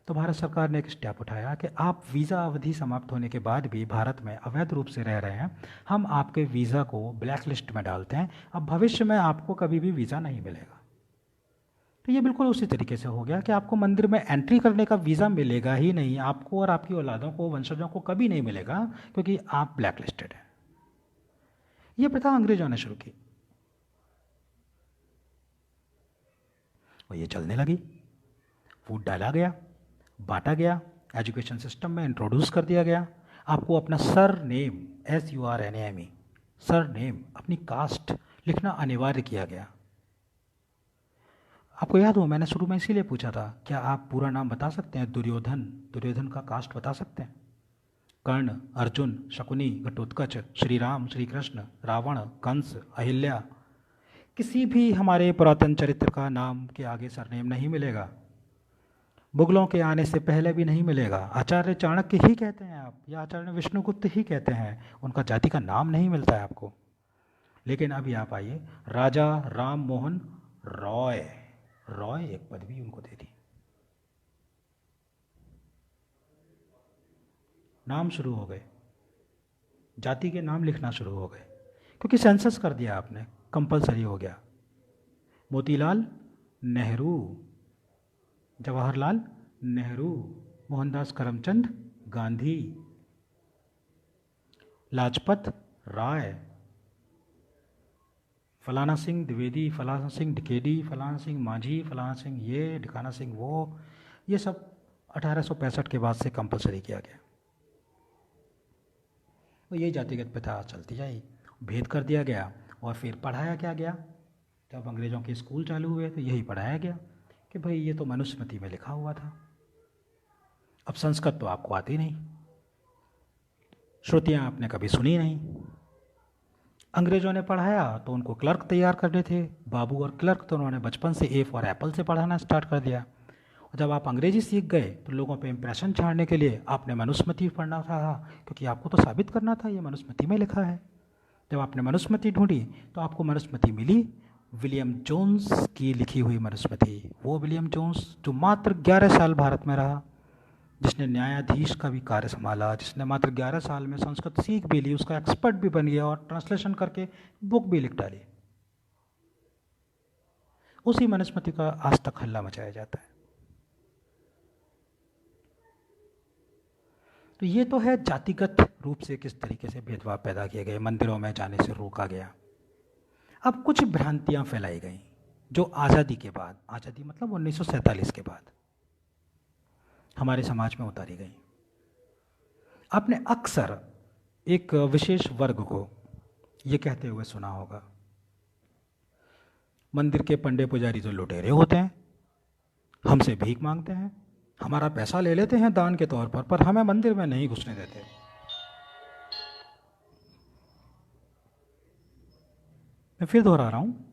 तो भारत सरकार ने एक स्टेप उठाया कि आप वीज़ा अवधि समाप्त होने के बाद भी भारत में अवैध रूप से रह रहे हैं, हम आपके वीज़ा को ब्लैक लिस्ट में डालते हैं, अब भविष्य में आपको कभी भी वीज़ा नहीं मिलेगा। तो ये बिल्कुल उसी तरीके से हो गया कि आपको मंदिर में एंट्री करने का वीज़ा मिलेगा ही नहीं, आपको और आपकी औलादों को, वंशजों को कभी नहीं मिलेगा, क्योंकि आप ब्लैक लिस्टेड हैं। ये प्रथा अंग्रेजों ने शुरू की और ये चलने लगी। फूड डाला गया, बांटा गया, एजुकेशन सिस्टम में इंट्रोड्यूस कर दिया गया। आपको अपना sir name, SURNAME, sir name, अपनी कास्ट लिखना अनिवार्य किया गया। आपको याद हो मैंने शुरू में इसीलिए पूछा था, क्या आप पूरा नाम बता सकते हैं? दुर्योधन, दुर्योधन का कास्ट बता सकते हैं? कर्ण, अर्जुन, शकुनी, घटोत्कच, श्री राम, श्री कृष्ण, रावण, कंस, अहिल्या, किसी भी हमारे पुरातन चरित्र का नाम के आगे सरनेम नहीं मिलेगा। मुगलों के आने से पहले भी नहीं मिलेगा। आचार्य चाणक्य ही कहते हैं आप, या आचार्य विष्णुगुप्त ही कहते हैं, उनका जाति का नाम नहीं मिलता है आपको। लेकिन अभी आप आइए, राजा राम मोहन रॉय, रॉय एक पदवी उनको दे दी। नाम शुरू हो गए, जाति के नाम लिखना शुरू हो गए, क्योंकि सेंसस कर दिया आपने, कंपलसरी हो गया। मोतीलाल नेहरू, जवाहरलाल नेहरू, मोहनदास करमचंद गांधी, लाजपत राय, फलाना सिंह द्विवेदी, फलाना सिंह डिकेडी, फलाना सिंह माझी, फलाना सिंह ये, ढिकाना सिंह वो, ये सब 1865 के बाद से कंपलसरी किया गया। तो ये जातिगत प्रथा चलती जाएगी, भेद कर दिया गया। और फिर पढ़ाया क्या गया? जब अंग्रेज़ों के स्कूल चालू हुए तो यही पढ़ाया गया कि भाई ये तो मनुस्मृति में लिखा हुआ था। अब संस्कृत तो आपको आती नहीं, श्रुतियाँ आपने कभी सुनी नहीं। अंग्रेज़ों ने पढ़ाया तो उनको क्लर्क तैयार करने थे, बाबू और क्लर्क, तो उन्होंने बचपन से ए फॉर एप्पल से पढ़ाना स्टार्ट कर दिया। और जब आप अंग्रेजी सीख गए तो लोगों पे इम्प्रेशन छाड़ने के लिए आपने मनुस्मृति पढ़ना था, क्योंकि आपको तो साबित करना था ये मनुस्मृति में लिखा है। जब आपने मनुस्मृति ढूंढी तो आपको मनुस्मृति मिली, विलियम जोन्स की लिखी हुई मनुस्मृति। वो विलियम जोन्स जो मात्र 11 साल भारत में रहा, जिसने न्यायाधीश का भी कार्य संभाला, जिसने मात्र 11 साल में संस्कृत सीख भी ली, उसका एक्सपर्ट भी बन गया और ट्रांसलेशन करके बुक भी लिख डाली, उसी मनुस्मृति का आज तक हल्ला मचाया जाता है। तो ये तो है जातिगत रूप से किस तरीके से भेदभाव पैदा किए गए, मंदिरों में जाने से रोका गया। अब कुछ भ्रांतियां फैलाई गई जो आज़ादी के बाद, आज़ादी मतलब 1947 के बाद हमारे समाज में उतारी गई। आपने अक्सर एक विशेष वर्ग को ये कहते हुए सुना होगा, मंदिर के पंडे पुजारी जो लुटेरे होते हैं, हमसे भीख मांगते हैं, हमारा पैसा ले लेते हैं दान के तौर पर हमें मंदिर में नहीं घुसने देते। मैं फिर दोहरा रहा हूँ,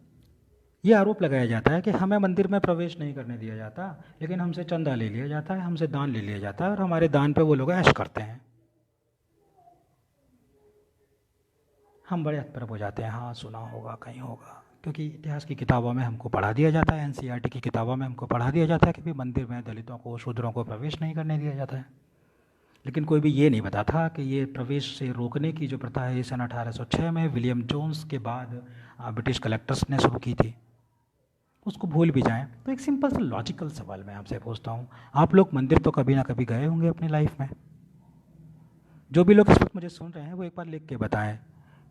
ये आरोप लगाया जाता है कि हमें मंदिर में प्रवेश नहीं करने दिया जाता, लेकिन हमसे चंदा ले लिया जाता है, हमसे दान ले लिया जाता है और हमारे दान पे वो लोग ऐश करते हैं। हम बड़े अतप्रभ हो जाते हैं, हाँ सुना होगा, कहीं होगा, क्योंकि इतिहास की किताबों में हमको पढ़ा दिया जाता है, NCERT की किताबों में हमको पढ़ा दिया जाता है कि भाई मंदिर में दलितों को, शूद्रों को प्रवेश नहीं करने दिया जाता है। लेकिन कोई भी ये नहीं बताता कि ये प्रवेश से रोकने की जो प्रथा है सन 1806 में विलियम जोन्स के बाद ब्रिटिश कलेक्टर्स ने शुरू की थी, उसको भूल भी जाएं। तो एक सिंपल सा लॉजिकल सवाल मैं आपसे पूछता हूँ, आप लोग मंदिर तो कभी ना कभी गए होंगे अपनी लाइफ में। जो भी लोग इस वक्त मुझे सुन रहे हैं वो एक बार लिख के बताएं,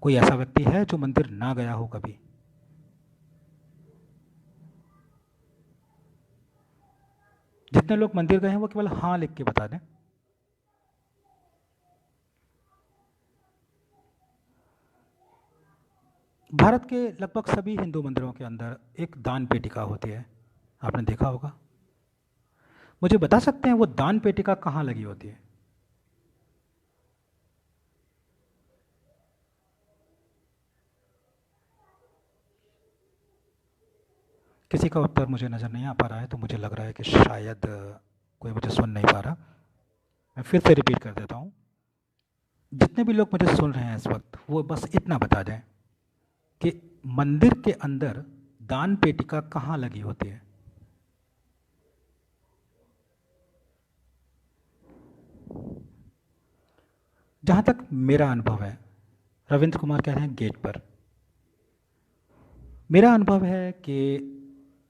कोई ऐसा व्यक्ति है जो मंदिर ना गया हो कभी? जितने लोग मंदिर गए हैं वो केवल हाँ लिख के बता दें। भारत के लगभग सभी हिंदू मंदिरों के अंदर एक दान पेटिका होती है, आपने देखा होगा। मुझे बता सकते हैं वो दान पेटिका कहाँ लगी होती है? किसी का उत्तर मुझे नज़र नहीं आ पा रहा है, तो मुझे लग रहा है कि शायद कोई मुझे सुन नहीं पा रहा। मैं फिर से रिपीट कर देता हूँ, जितने भी लोग मुझे सुन रहे हैं इस वक्त वो बस इतना बता दें कि मंदिर के अंदर दान पेटिका कहाँ लगी होती है। जहाँ तक मेरा अनुभव है, रविंद्र कुमार कह रहे हैं गेट पर, मेरा अनुभव है कि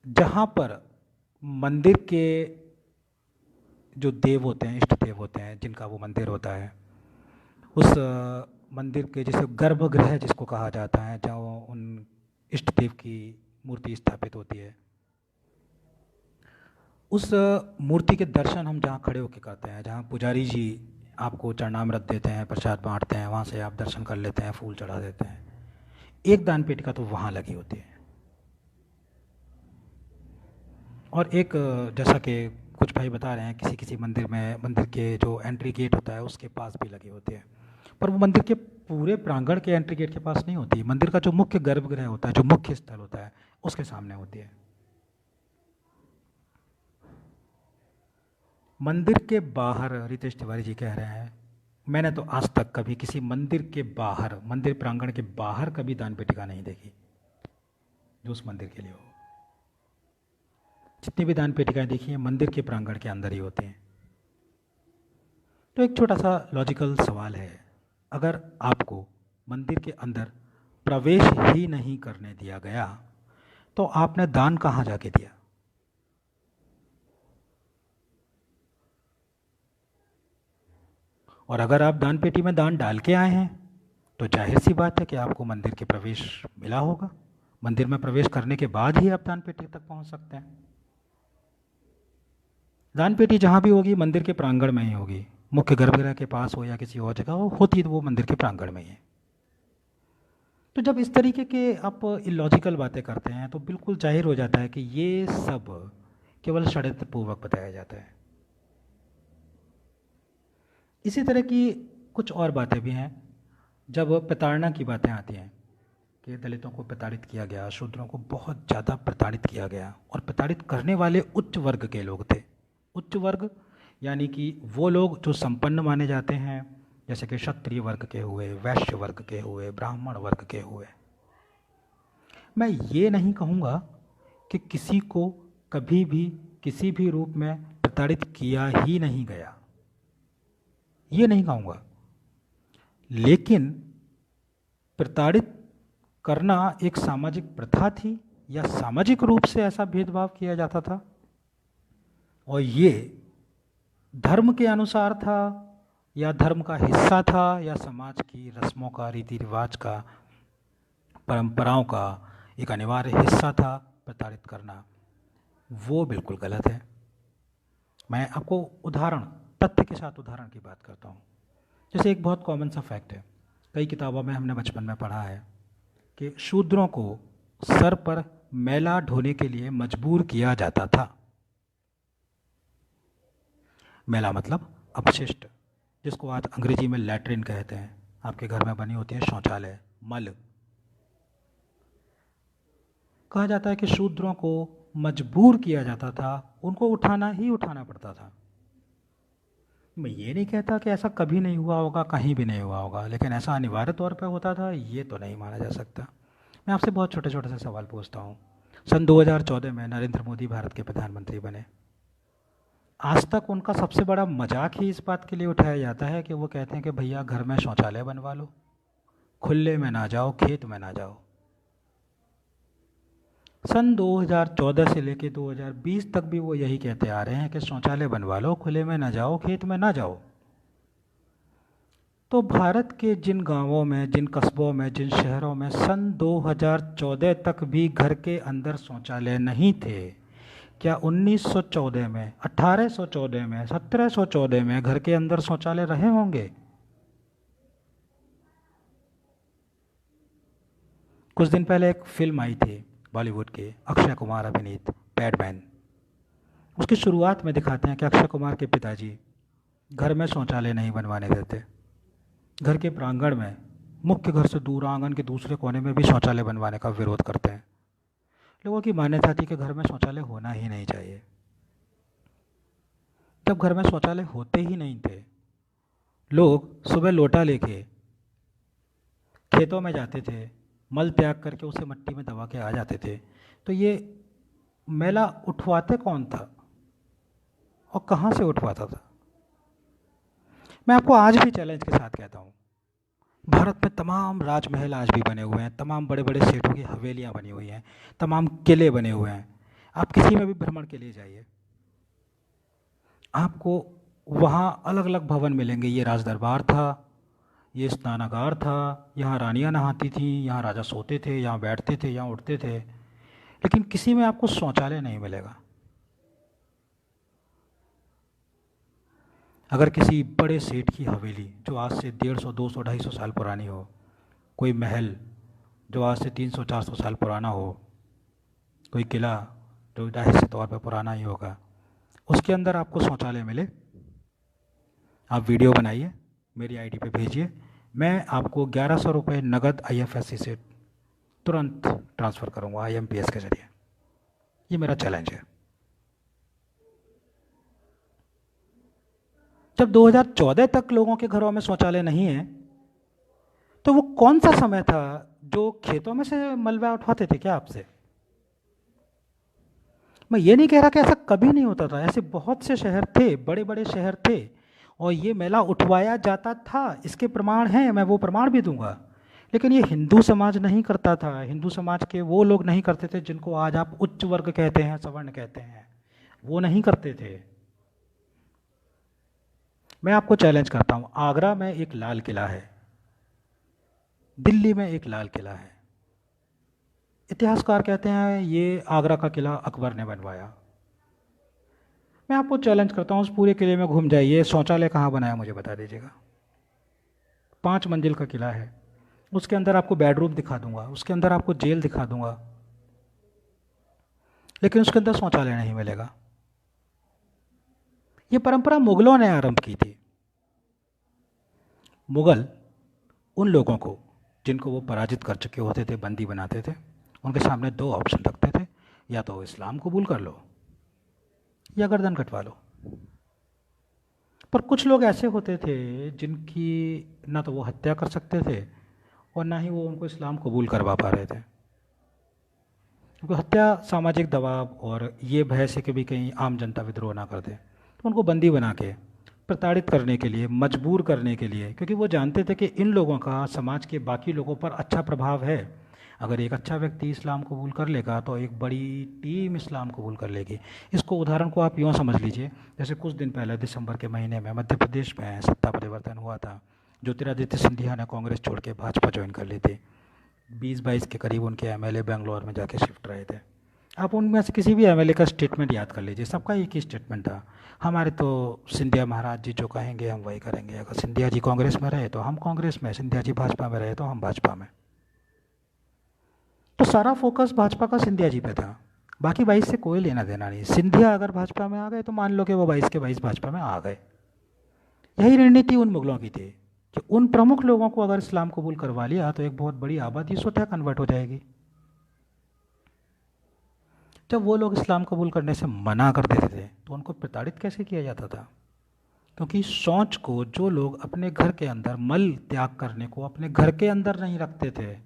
जहाँ पर मंदिर के जो देव होते हैं, इष्ट देव होते हैं, जिनका वो मंदिर होता है, उस मंदिर के जैसे गर्भगृह जिसको कहा जाता है, जहाँ उन इष्ट देव की मूर्ति स्थापित होती है, उस मूर्ति के दर्शन हम जहाँ खड़े होकर करते हैं, जहाँ पुजारी जी आपको चरणामृत देते हैं, प्रसाद बांटते हैं, वहाँ से आप दर्शन कर लेते हैं, फूल चढ़ा देते हैं, एक दान पेटिका तो वहाँ लगी होती है। और एक जैसा कि कुछ भाई बता रहे हैं, किसी किसी मंदिर में मंदिर के जो एंट्री गेट होता है उसके पास भी लगी होती है, पर वो मंदिर के पूरे प्रांगण के एंट्री गेट के पास नहीं होती। मंदिर का जो मुख्य गर्भगृह होता है, जो मुख्य स्थल होता है, उसके सामने होती है। मंदिर के बाहर रितेश तिवारी जी कह रहे हैं, मैंने तो आज तक कभी किसी मंदिर के बाहर, मंदिर प्रांगण के बाहर कभी दान पेटिका नहीं देखी जो उस मंदिर के लिए हो। जितनी भी दान पेटिकाएं देखी हैं मंदिर के प्रांगण के अंदर ही होती हैं। तो एक छोटा सा लॉजिकल सवाल है, अगर आपको मंदिर के अंदर प्रवेश ही नहीं करने दिया गया तो आपने दान कहाँ जाके दिया? और अगर आप दान पेटी में दान डाल के आए हैं तो जाहिर सी बात है कि आपको मंदिर के प्रवेश मिला होगा। मंदिर में प्रवेश करने के बाद ही आप दान पेटी तक पहुंच सकते हैं। दान पेटी जहाँ भी होगी मंदिर के प्रांगण में ही होगी, मुख्य गर्भगृह के पास हो या किसी और जगह हो, होती तो वो मंदिर के प्रांगण में ही है। तो जब इस तरीके के आप इलॉजिकल बातें करते हैं तो बिल्कुल जाहिर हो जाता है कि ये सब केवल षड्यंत्रपूर्वक बताया जाता है। इसी तरह की कुछ और बातें भी हैं। जब प्रताड़ना की बातें आती हैं कि दलितों को प्रताड़ित किया गया, शूद्रों को बहुत ज़्यादा प्रताड़ित किया गया, और प्रताड़ित करने वाले उच्च वर्ग के लोग थे। उच्च वर्ग यानी कि वो लोग जो संपन्न माने जाते हैं, जैसे कि क्षत्रिय वर्ग के हुए, वैश्य वर्ग के हुए, ब्राह्मण वर्ग के हुए। मैं ये नहीं कहूँगा कि किसी को कभी भी किसी भी रूप में प्रताड़ित किया ही नहीं गया, ये नहीं कहूँगा, लेकिन प्रताड़ित करना एक सामाजिक प्रथा थी या सामाजिक रूप से ऐसा भेदभाव किया जाता था, और ये धर्म के अनुसार था या धर्म का हिस्सा था या समाज की रस्मों का, रीति रिवाज का, परंपराओं का एक अनिवार्य हिस्सा था प्रताड़ित करना, वो बिल्कुल गलत है। मैं आपको उदाहरण, तथ्य के साथ उदाहरण की बात करता हूँ। जैसे एक बहुत कॉमन सा फैक्ट है, कई किताबों में हमने बचपन में पढ़ा है कि शूद्रों को सर पर मैला ढोने के लिए मजबूर किया जाता था। मैला मतलब अपशिष्ट, जिसको आज अंग्रेजी में लैट्रिन कहते हैं। आपके घर में बनी होती है शौचालय, मल। कहा जाता है कि शूद्रों को मजबूर किया जाता था, उनको उठाना ही उठाना पड़ता था। मैं ये नहीं कहता कि ऐसा कभी नहीं हुआ होगा, कहीं भी नहीं हुआ होगा, लेकिन ऐसा अनिवार्य तौर पर होता था, ये तो नहीं माना जा सकता। मैं आपसे बहुत छोटे छोटे से सवाल पूछता हूँ। सन 2014 में नरेंद्र मोदी भारत के प्रधानमंत्री बने। आज तक उनका सबसे बड़ा मजाक ही इस बात के लिए उठाया जाता है कि वो कहते हैं कि भैया घर में शौचालय बनवा लो, खुले में ना जाओ, खेत में ना जाओ। सन 2014 से लेकर 2020 तक भी वो यही कहते आ रहे हैं कि शौचालय बनवा लो, खुले में ना जाओ, खेत में ना जाओ। तो भारत के जिन गांवों में, जिन कस्बों में, जिन शहरों में सन 2014 तक भी घर के अंदर शौचालय नहीं थे, क्या 1914 में, 1814 में, 1714 में घर के अंदर शौचालय रहे होंगे? कुछ दिन पहले एक फिल्म आई थी बॉलीवुड की, अक्षय कुमार अभिनीत पैडमैन। उसकी शुरुआत में दिखाते हैं कि अक्षय कुमार के पिताजी घर में शौचालय नहीं बनवाने देते, घर के प्रांगण में, मुख्य घर से दूर आंगन के दूसरे कोने में भी शौचालय बनवाने का विरोध करते हैं। लोगों की मान्यता थी कि घर में शौचालय होना ही नहीं चाहिए। जब घर में शौचालय होते ही नहीं थे, लोग सुबह लोटा लेके खेतों में जाते थे, मल त्याग करके उसे मिट्टी में दबा के आ जाते थे, तो ये मैला उठवाते कौन था और कहाँ से उठवाता था? मैं आपको आज भी चैलेंज के साथ कहता हूँ, भारत में तमाम राजमहल आज भी बने हुए हैं, तमाम बड़े बड़े सेठों की हवेलियाँ बनी हुई हैं, तमाम किले बने हुए हैं। आप किसी में भी भ्रमण के लिए जाइए, आपको वहाँ अलग अलग भवन मिलेंगे। ये राज दरबार था, ये स्नानागार था, यहाँ रानियाँ नहाती थीं, यहाँ राजा सोते थे, यहाँ बैठते थे, यहाँ उठते थे। लेकिन किसी में आपको शौचालय नहीं मिलेगा। अगर किसी बड़े सेठ की हवेली जो आज से 150, 200, 250 साल पुरानी हो, कोई महल जो आज से 300, 400 साल पुराना हो, कोई किला जो जाहिर से तौर पर पुराना ही होगा, उसके अंदर आपको शौचालय मिले, आप वीडियो बनाइए, मेरी आईडी पे भेजिए, मैं आपको 1100 रुपये नगद आईएफएससी से तुरंत ट्रांसफ़र करूँगा आईएमपीएस के ज़रिए। ये मेरा चैलेंज है। जब 2014 तक लोगों के घरों में शौचालय नहीं है, तो वो कौन सा समय था जो खेतों में से मलबा उठवाते थे क्या आपसे? मैं ये नहीं कह रहा कि ऐसा कभी नहीं होता था, ऐसे बहुत से शहर थे, बड़े बड़े शहर थे, और ये मेला उठवाया जाता था, इसके प्रमाण हैं, मैं वो प्रमाण भी दूंगा। लेकिन ये हिंदू समाज नहीं करता था। हिंदू समाज के वो लोग नहीं करते थे जिनको आज आप उच्च वर्ग कहते हैं, सवर्ण कहते हैं, वो नहीं करते थे। मैं आपको चैलेंज करता हूँ, आगरा में एक लाल किला है, दिल्ली में एक लाल किला है। इतिहासकार कहते हैं ये आगरा का किला अकबर ने बनवाया। मैं आपको चैलेंज करता हूँ, उस पूरे किले में घूम जाइए, शौचालय कहाँ बनाया मुझे बता दीजिएगा। 5 मंजिल का किला है, उसके अंदर आपको बेडरूम दिखा दूंगा, उसके अंदर आपको जेल दिखा दूंगा, लेकिन उसके अंदर शौचालय नहीं मिलेगा। ये परंपरा मुगलों ने आरंभ की थी। मुगल उन लोगों को जिनको वो पराजित कर चुके होते थे, बंदी बनाते थे, उनके सामने 2 ऑप्शन रखते थे, या तो इस्लाम कबूल कर लो या गर्दन कटवा लो। पर कुछ लोग ऐसे होते थे जिनकी ना तो वो हत्या कर सकते थे और ना ही वो उनको इस्लाम कबूल करवा पा रहे थे, क्योंकि हत्या सामाजिक दबाव और ये भय से कि भी कहीं आम जनता विद्रोह ना कर दे, तो उनको बंदी बना के प्रताड़ित करने के लिए, मजबूर करने के लिए, क्योंकि वो जानते थे कि इन लोगों का समाज के बाकी लोगों पर अच्छा प्रभाव है। अगर एक अच्छा व्यक्ति इस्लाम कबूल कर लेगा तो एक बड़ी टीम इस्लाम कबूल कर लेगी। इसको उदाहरण को आप यूँ समझ लीजिए, जैसे कुछ दिन पहले दिसंबर के महीने में मध्य प्रदेश में सत्ता परिवर्तन हुआ था। ज्योतिरादित्य सिंधिया ने कांग्रेस छोड़ के भाजपा ज्वाइन कर ली थी। 20-22 के करीब उनके एमएलए बेंगलोर में जाके शिफ्ट रहे थे। आप उनमें से किसी भी एमएलए का स्टेटमेंट याद कर लीजिए, सबका एक ही स्टेटमेंट था, हमारे तो सिंधिया महाराज जी जो कहेंगे हम वही करेंगे। अगर सिंधिया जी कांग्रेस में रहे तो हम कांग्रेस में, सिंधिया जी भाजपा में रहे तो हम भाजपा में। तो सारा फोकस भाजपा का सिंधिया जी पे था, बाकी 22 से कोई लेना देना नहीं। सिंधिया अगर भाजपा में आ गए तो मान लो कि वो 22 के 22 भाजपा में आ गए। यही रणनीति उन मुगलों की थी कि उन प्रमुख लोगों को अगर इस्लाम कबूल करवा लिया तो एक बहुत बड़ी आबादी स्वतः कन्वर्ट हो जाएगी। जब वो लोग इस्लाम कबूल करने से मना कर देते थे तो उनको प्रताड़ित कैसे किया जाता था? क्योंकि शौच को जो लोग अपने घर के अंदर, मल त्याग करने को अपने घर के अंदर नहीं रखते थे,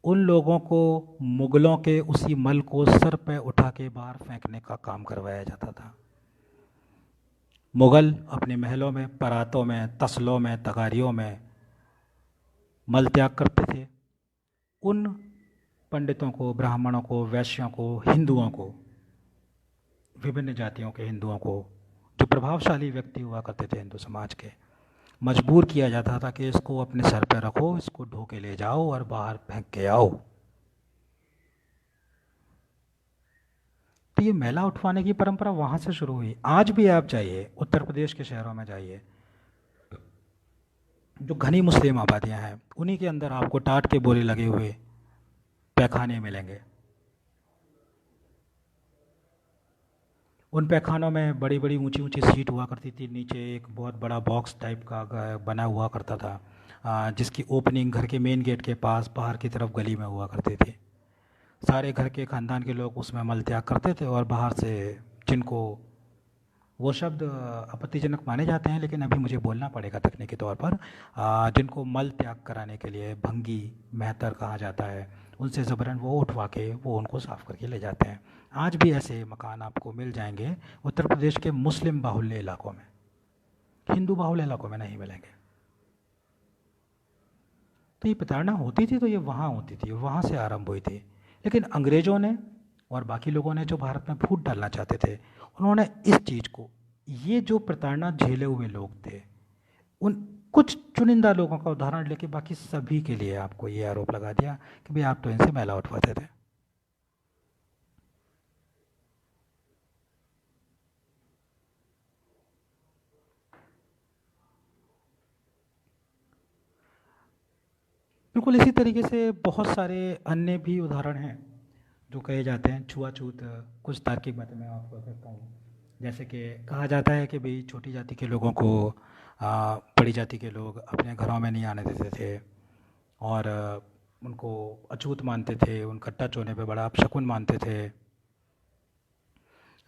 उन लोगों को मुगलों के उसी मल को सर पे उठा के बाहर फेंकने का काम करवाया जाता था। मुगल अपने महलों में, परातों में, तसलों में, तगारियों में मल त्याग करते थे। उन पंडितों को, ब्राह्मणों को, वैश्यों को, हिंदुओं को, विभिन्न जातियों के हिंदुओं को, जो प्रभावशाली व्यक्ति हुआ करते थे हिंदू समाज के, मजबूर किया जाता था कि इसको अपने सर पर रखो, इसको ढो के ले जाओ और बाहर फेंक के आओ। तो ये मेला उठवाने की परंपरा वहाँ से शुरू हुई। आज भी आप जाइए, उत्तर प्रदेश के शहरों में जाइए, जो घनी मुस्लिम आबादियाँ हैं, उन्हीं के अंदर आपको टाट के बोरे लगे हुए पैखाने मिलेंगे। उन पैखानों में बड़ी बड़ी ऊंची ऊंची सीट हुआ करती थी, नीचे एक बहुत बड़ा बॉक्स टाइप का बना हुआ करता था, जिसकी ओपनिंग घर के मेन गेट के पास बाहर की तरफ गली में हुआ करती थी। सारे घर के ख़ानदान के लोग उसमें मल त्याग करते थे और बाहर से, जिनको वो शब्द आपत्तिजनक माने जाते हैं लेकिन अभी मुझे बोलना पड़ेगा तकनीकी तौर पर, जिनको मल त्याग कराने के लिए भंगी मेहतर कहा जाता है, उनसे ज़बरन वो उठवा के वो उनको साफ़ करके ले जाते हैं। आज भी ऐसे मकान आपको मिल जाएंगे उत्तर प्रदेश के मुस्लिम बाहुल्य इलाकों में, हिंदू बाहुल्य इलाकों में नहीं मिलेंगे। तो ये प्रताड़ना होती थी तो ये वहाँ होती थी, वहाँ से आरंभ हुई थी। लेकिन अंग्रेज़ों ने और बाकी लोगों ने जो भारत में फूट डालना चाहते थे, उन्होंने इस चीज़ को, ये जो प्रताड़ना झेले हुए लोग थे, उन कुछ चुनिंदा लोगों का उदाहरण लेके बाकी सभी के लिए आपको ये आरोप लगा दिया कि भाई आप तो इनसे मैला उठवाते थे। बिल्कुल इसी तरीके से बहुत सारे अन्य भी उदाहरण हैं जो कहे जाते हैं। छुआछूत, कुछ तार्किक बातें मैं आपको करता हूँ। जैसे कि कहा जाता है कि भाई छोटी जाति के लोगों को बड़ी जाति के लोग अपने घरों में नहीं आने देते थे और उनको अछूत मानते थे, उनका टच होने पे बड़ा अपशकुन मानते थे।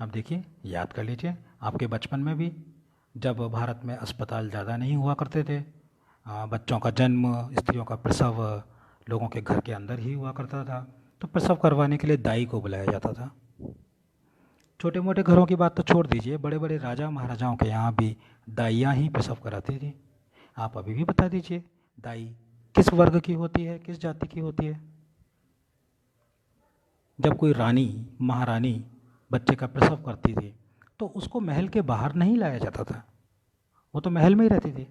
अब देखिए, याद कर लीजिए आपके बचपन में भी, जब भारत में अस्पताल ज़्यादा नहीं हुआ करते थे, बच्चों का जन्म, स्त्रियों का प्रसव लोगों के घर के अंदर ही हुआ करता था, तो प्रसव करवाने के लिए दाई को बुलाया जाता था। छोटे मोटे घरों की बात तो छोड़ दीजिए, बड़े बड़े राजा महाराजाओं के यहाँ भी दाइयाँ ही प्रसव कराती थी। आप अभी भी बता दीजिए, दाई किस वर्ग की होती है, किस जाति की होती है? जब कोई रानी, महारानी बच्चे का प्रसव करती थी तो उसको महल के बाहर नहीं लाया जाता था, वो तो महल में ही रहती थी।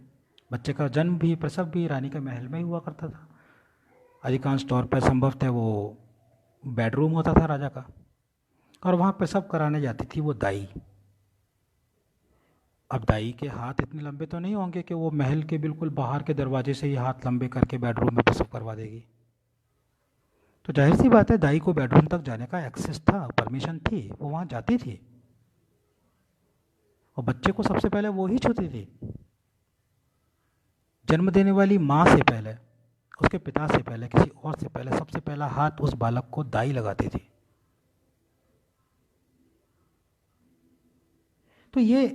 बच्चे का जन्म भी, प्रसव भी रानी के महल में ही हुआ करता था। अधिकांश तौर पर संभवतः वो बेडरूम होता था राजा का, और वहाँ प्रसव कराने जाती थी वो दाई। अब दाई के हाथ इतने लंबे तो नहीं होंगे कि वो महल के बिल्कुल बाहर के दरवाजे से ही हाथ लंबे करके बेडरूम में प्रसव करवा देगी। तो जाहिर सी बात है, दाई को बेडरूम तक जाने का एक्सेस था, परमिशन थी, वो वहाँ जाती थी और बच्चे को सबसे पहले वो ही छूती थी। जन्म देने वाली माँ से पहले, उसके पिता से पहले, किसी और से पहले सबसे पहला हाथ उस बालक को दाई लगाती थी। तो ये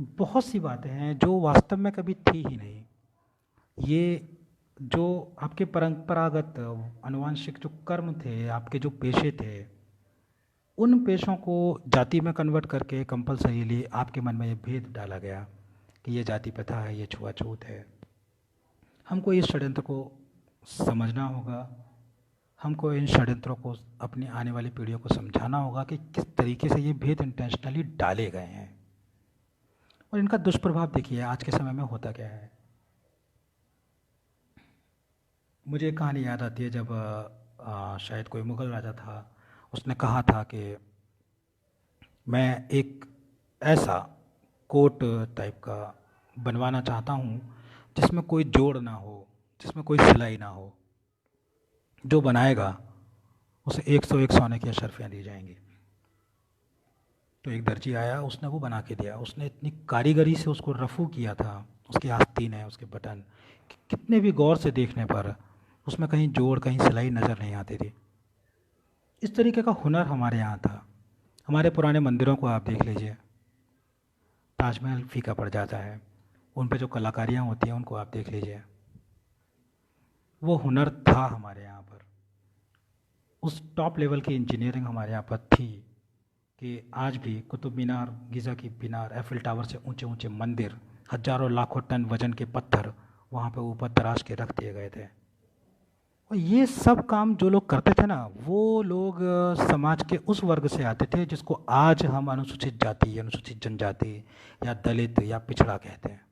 बहुत सी बातें हैं जो वास्तव में कभी थी ही नहीं। ये जो आपके परंपरागत आनुवांशिक जो कर्म थे, आपके जो पेशे थे, उन पेशों को जाति में कन्वर्ट करके कंपलसरीली आपके मन में ये भेद डाला गया कि ये जाति प्रथा है, ये छुआछूत है। हमको इस षड्यंत्र को समझना होगा, हमको इन षड्यंत्रों को अपनी आने वाली पीढ़ियों को समझाना होगा कि किस तरीके से ये भेद इंटेंशनली डाले गए हैं और इनका दुष्प्रभाव देखिए आज के समय में होता क्या है। मुझे एक कहानी याद आती है, जब शायद कोई मुग़ल राजा था, उसने कहा था कि मैं एक ऐसा कोट टाइप का बनवाना चाहता हूँ जिसमें कोई जोड़ ना हो, जिसमें कोई सिलाई ना हो। जो बनाएगा उसे 101 सोने की अशर्फियाँ दी जाएंगी। तो एक दर्जी आया, उसने वो बना के दिया। उसने इतनी कारीगरी से उसको रफू किया था, उसकी आस्तीन है, उसके बटन, कि कितने भी गौर से देखने पर उसमें कहीं जोड़, कहीं सिलाई नज़र नहीं आती थी। इस तरीके का हुनर हमारे यहाँ था। हमारे पुराने मंदिरों को आप देख लीजिए, ताजमहल फीका पड़ जाता है, उन पे जो कलाकारियाँ होती हैं उनको आप देख लीजिए। वो हुनर था हमारे यहाँ पर, उस टॉप लेवल की इंजीनियरिंग हमारे यहाँ पर थी कि आज भी कुतुब मीनार, गीज़ा की मीनार, एफिल टावर से ऊंचे ऊंचे मंदिर, हजारों लाखों टन वजन के पत्थर वहाँ पे ऊपर तराश के रख दिए गए थे। और ये सब काम जो लोग करते थे ना, वो लोग समाज के उस वर्ग से आते थे जिसको आज हम अनुसूचित जाति, अनुसूचित जनजाति या दलित या पिछड़ा कहते हैं।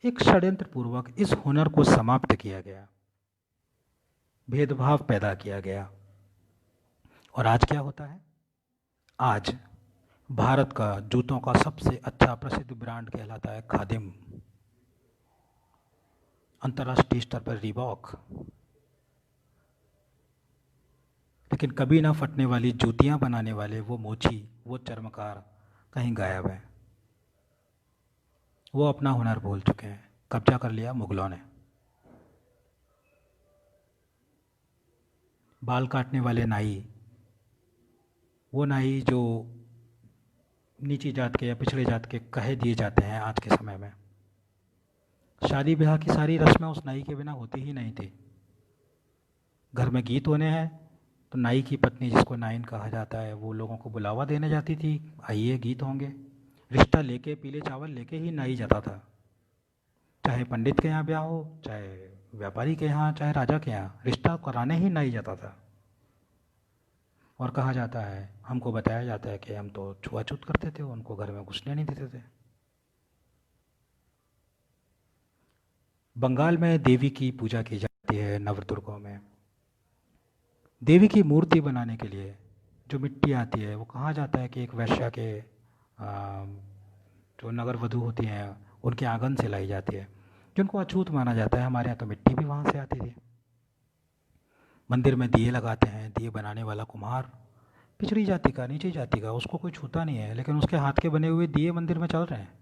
एक षड्यंत्र पूर्वक इस हुनर को समाप्त किया गया, भेदभाव पैदा किया गया। और आज क्या होता है? आज भारत का जूतों का सबसे अच्छा प्रसिद्ध ब्रांड कहलाता है खादिम, अंतर्राष्ट्रीय स्तर पर रीबॉक। लेकिन कभी ना फटने वाली जूतियां बनाने वाले वो मोची, वो चर्मकार कहीं गायब हैं। वो अपना हुनर भूल चुके हैं, कब्जा कर लिया मुगलों ने। बाल काटने वाले नाई, वो नाई जो नीची जात के या पिछड़े जात के कहे दिए जाते हैं आज के समय में, शादी ब्याह की सारी रस्में उस नाई के बिना होती ही नहीं थी। घर में गीत होने हैं तो नाई की पत्नी, जिसको नाइन कहा जाता है, वो लोगों को बुलावा देने जाती थी, आइए गीत होंगे। रिश्ता लेके, पीले चावल लेके ही नाई जाता था, चाहे पंडित के यहाँ ब्याह हो, चाहे व्यापारी के यहाँ, चाहे राजा के यहाँ, रिश्ता कराने ही नाई जाता था। और कहा जाता है, हमको बताया जाता है कि हम तो छुआछूत करते थे, उनको घर में घुसने नहीं देते थे। बंगाल में देवी की पूजा की जाती है नवदुर्गों में। देवी की मूर्ति बनाने के लिए जो मिट्टी आती है वो कहा जाता है कि एक वैश्या के जो नगर वधू होती हैं उनके आंगन से लाई जाती है, जिनको अछूत माना जाता है। हमारे यहाँ तो मिट्टी भी वहाँ से आती थी। मंदिर में दिए लगाते हैं, दिए बनाने वाला कुम्हार पिछड़ी जाति का, नीची जाति का, उसको कोई छूता नहीं है, लेकिन उसके हाथ के बने हुए दिए मंदिर में चल रहे हैं।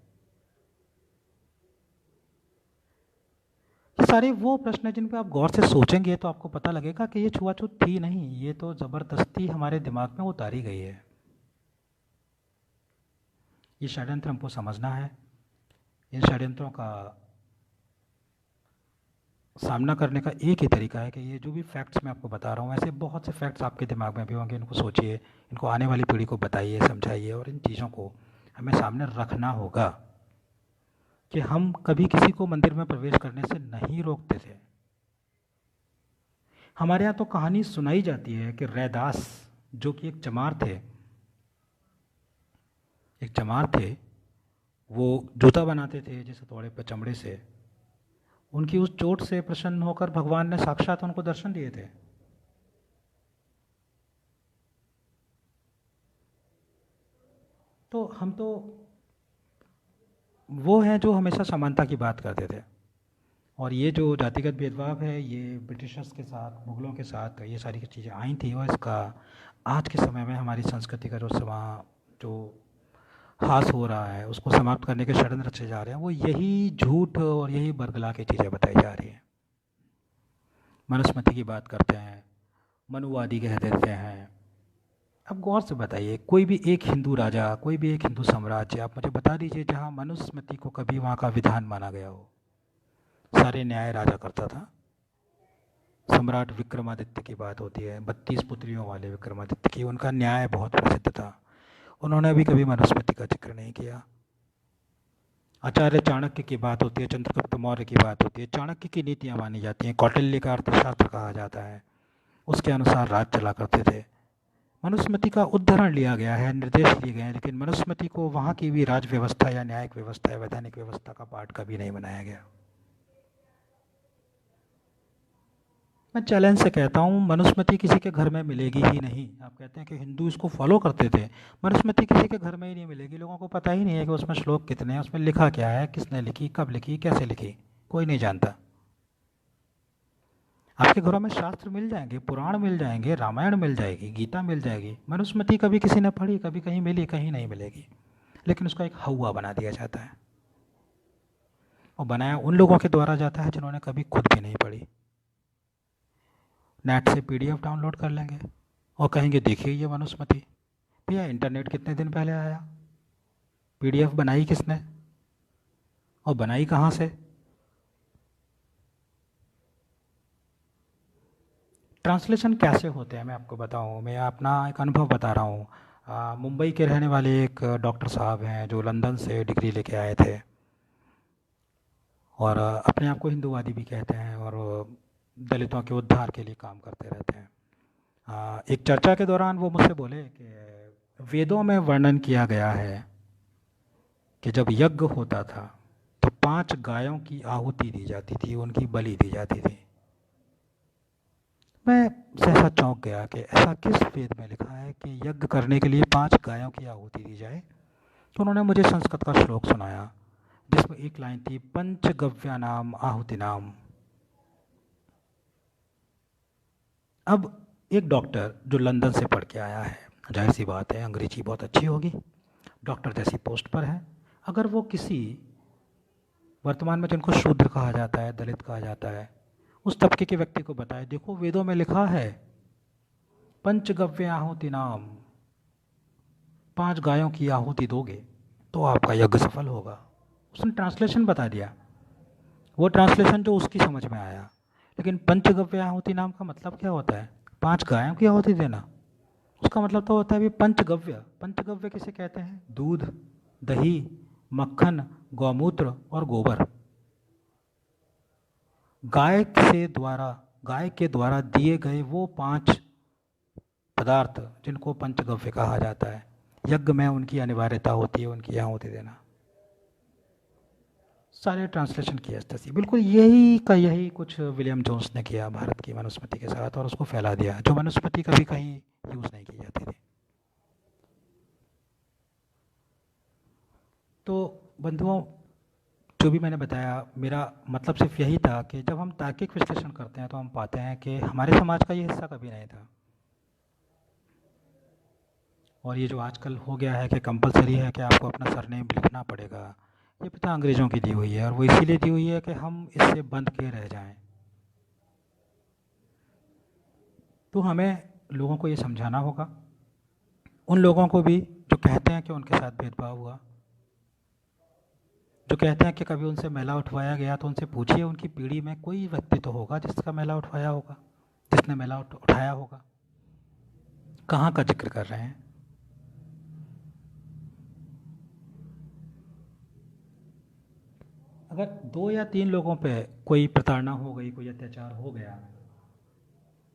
ये सारे वो प्रश्न हैं जिन पे आप गौर से सोचेंगे तो आपको पता लगेगा कि ये छुआछूत थी नहीं, ये तो ज़बरदस्ती हमारे दिमाग में उतारी गई है। ये षड्यंत्र हमको समझना है। इन षड्यंत्रों का सामना करने का एक ही तरीका है कि ये जो भी फैक्ट्स मैं आपको बता रहा हूँ, ऐसे बहुत से फैक्ट्स आपके दिमाग में भी होंगे, इनको सोचिए, इनको आने वाली पीढ़ी को बताइए, समझाइए, और इन चीज़ों को हमें सामने रखना होगा कि हम कभी किसी को मंदिर में प्रवेश करने से नहीं रोकते थे। हमारे यहाँ तो कहानी सुनाई जाती है कि रैदास, जो कि एक चमार थे, वो जूता बनाते थे जैसे हथौड़े पर चमड़े से। उनकी उस चोट से प्रसन्न होकर भगवान ने साक्षात उनको दर्शन दिए थे। तो हम तो वो हैं जो हमेशा समानता की बात करते थे। और ये जो जातिगत भेदभाव है, ये ब्रिटिशर्स के साथ, मुग़लों के साथ ये सारी चीज़ें आई थी, और इसका आज के समय में हमारी संस्कृति का जो ह्रास हो रहा है, उसको समाप्त करने के षड्यंत्र रचे जा रहे हैं। वो यही झूठ और यही बरगला की चीज़ें बताई जा रही हैं। मनुस्मृति की बात करते हैं, मनुवादी कह देते हैं। अब गौर से बताइए, कोई भी एक हिंदू राजा, कोई भी एक हिंदू साम्राज्य आप मुझे बता दीजिए जहाँ मनुस्मृति को कभी वहाँ का विधान माना गया हो। सारे न्याय राजा करता था। सम्राट विक्रमादित्य की बात होती है, 32 पुत्रियों वाले विक्रमादित्य की, उनका न्याय बहुत प्रसिद्ध था। उन्होंने भी कभी मनुस्मृति का जिक्र नहीं किया। आचार्य चाणक्य की बात होती है, चंद्रगुप्त मौर्य की बात होती है, चाणक्य की नीतियाँ मानी जाती हैं, कौटिल्य का अर्थशास्त्र कहा जाता है, उसके अनुसार राज चला करते थे। मनुस्मृति का उद्धरण लिया गया है, निर्देश लिए गए हैं, लेकिन मनुस्मृति को वहाँ की भी राज व्यवस्था या न्यायिक व्यवस्था या वैधानिक व्यवस्था का पार्ट कभी नहीं बनाया गया। मैं चैलेंज से कहता हूँ, मनुस्मृति किसी के घर में मिलेगी ही नहीं। आप कहते हैं कि हिंदू इसको फॉलो करते थे, मनुस्मृति किसी के घर में ही नहीं मिलेगी। लोगों को पता ही नहीं है कि उसमें श्लोक कितने हैं, उसमें लिखा क्या है, किसने लिखी, कब लिखी, कैसे लिखी, कोई नहीं जानता। आपके घरों में शास्त्र मिल जाएंगे, पुराण मिल जाएंगे, रामायण मिल जाएगी, गीता मिल जाएगी, मनुस्मृति कभी किसी ने पढ़ी, कभी कहीं मिली, कहीं नहीं मिलेगी। लेकिन उसका एक हवा बना दिया जाता है, और बनाया उन लोगों के द्वारा जाता है जिन्होंने कभी खुद भी नहीं पढ़ी। नेट से पीडीएफ डाउनलोड कर लेंगे और कहेंगे देखिए ये मनुस्मृति। भैया इंटरनेट कितने दिन पहले आया, पीडीएफ बनाई किसने और बनाई कहाँ से? ट्रांसलेशन कैसे होते हैं मैं आपको बताऊं, मैं अपना एक अनुभव बता रहा हूँ। मुंबई के रहने वाले एक डॉक्टर साहब हैं जो लंदन से डिग्री लेके आए थे, और अपने आप को हिंदूवादी भी कहते हैं, और दलितों के उद्धार के लिए काम करते रहते हैं। एक चर्चा के दौरान वो मुझसे बोले कि वेदों में वर्णन किया गया है कि जब यज्ञ होता था तो 5 गायों की आहुति दी जाती थी, उनकी बलि दी जाती थी। मैं सहसा चौंक गया कि ऐसा किस वेद में लिखा है कि यज्ञ करने के लिए 5 गायों की आहुति दी जाए। तो उन्होंने मुझे संस्कृत का श्लोक सुनाया जिसमें एक लाइन थी, पंचगव्यानाम आहुतिनाम। अब एक डॉक्टर जो लंदन से पढ़ के आया है, जाहिर सी बात है अंग्रेजी बहुत अच्छी होगी, डॉक्टर जैसी पोस्ट पर है, अगर वो किसी वर्तमान में जिनको शूद्र कहा जाता है, दलित कहा जाता है, उस तबके के व्यक्ति को बताए देखो वेदों में लिखा है पंचगव्य आहुति नाम, 5 गायों की आहुति दोगे तो आपका यज्ञ सफल होगा। उसने ट्रांसलेशन बता दिया, वो ट्रांसलेशन जो उसकी समझ में आया। लेकिन पंचगव्य आहुति नाम का मतलब क्या होता है? 5 गायों की आहुति देना। उसका मतलब तो होता है भी पंचगव्य। पंचगव्य किसे कहते हैं? दूध, दही, मक्खन, गौमूत्र और गोबर। गाय के द्वारा दिए गए वो 5 पदार्थ जिनको पंचगव्य कहा जाता है, यज्ञ में उनकी अनिवार्यता होती है, उनकी आहुति देना। सारे ट्रांसलेशन किए एस्टेसी, बिल्कुल यही कुछ विलियम जोन्स ने किया भारत की मनुस्मृति के साथ, और उसको फैला दिया जो मनुस्मृति कभी कहीं यूज़ नहीं की जाती थी। तो बंधुओं, जो भी मैंने बताया, मेरा मतलब सिर्फ यही था कि जब हम तार्किक विश्लेषण करते हैं तो हम पाते हैं कि हमारे समाज का ये हिस्सा कभी नहीं था। और ये जो आजकल हो गया है कि कंपलसरी है कि आपको अपना सरनेम लिखना पड़ेगा, ये पता अंग्रेज़ों की दी हुई है, और वो इसीलिए दी हुई है कि हम इससे बंध के रह जाएं। तो हमें लोगों को ये समझाना होगा, उन लोगों को भी जो कहते हैं कि उनके साथ भेदभाव हुआ, जो कहते हैं कि कभी उनसे मैला उठवाया गया, तो उनसे पूछिए उनकी पीढ़ी में कोई व्यक्ति तो होगा जिसका मैला उठवाया होगा, जिसने मैला उठाया होगा। कहाँ का जिक्र कर रहे हैं? अगर 2 या 3 लोगों पे कोई प्रताड़ना हो गई, कोई अत्याचार हो गया,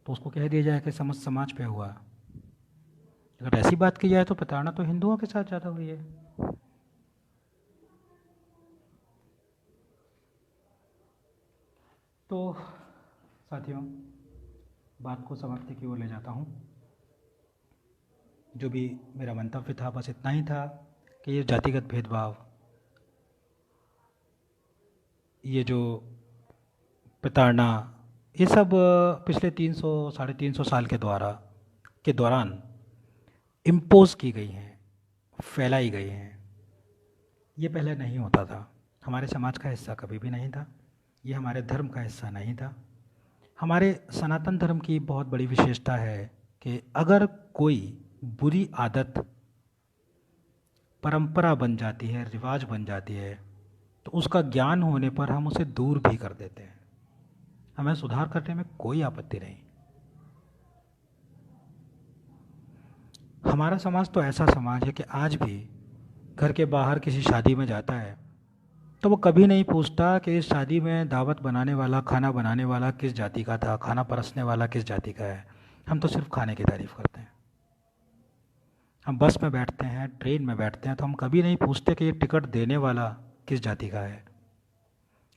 तो उसको कह दिया जाए कि समाज पे हुआ। अगर ऐसी बात की जाए तो प्रताड़ना तो हिंदुओं के साथ ज़्यादा हुई है। तो साथियों, बात को समाप्ति की ओर ले जाता हूँ। जो भी मेरा मंतव्य था बस इतना ही था कि ये जातिगत भेदभाव, ये जो प्रताड़ना, ये सब पिछले 300 साढ़े 300 साल के दौरान इम्पोज की गई हैं, फैलाई गई हैं। ये पहले नहीं होता था, हमारे समाज का हिस्सा कभी भी नहीं था, ये हमारे धर्म का हिस्सा नहीं था। हमारे सनातन धर्म की बहुत बड़ी विशेषता है कि अगर कोई बुरी आदत परंपरा बन जाती है, रिवाज बन जाती है, तो उसका ज्ञान होने पर हम उसे दूर भी कर देते हैं। हमें सुधार करने में कोई आपत्ति नहीं। हमारा समाज तो ऐसा समाज है कि आज भी घर के बाहर किसी शादी में जाता है तो वो कभी नहीं पूछता कि इस शादी में दावत बनाने वाला, खाना बनाने वाला किस जाति का था, खाना परसने वाला किस जाति का है। हम तो सिर्फ खाने की तारीफ़ करते हैं। हम बस में बैठते हैं, ट्रेन में बैठते हैं, तो हम कभी नहीं पूछते कि ये टिकट देने वाला किस जाति का है,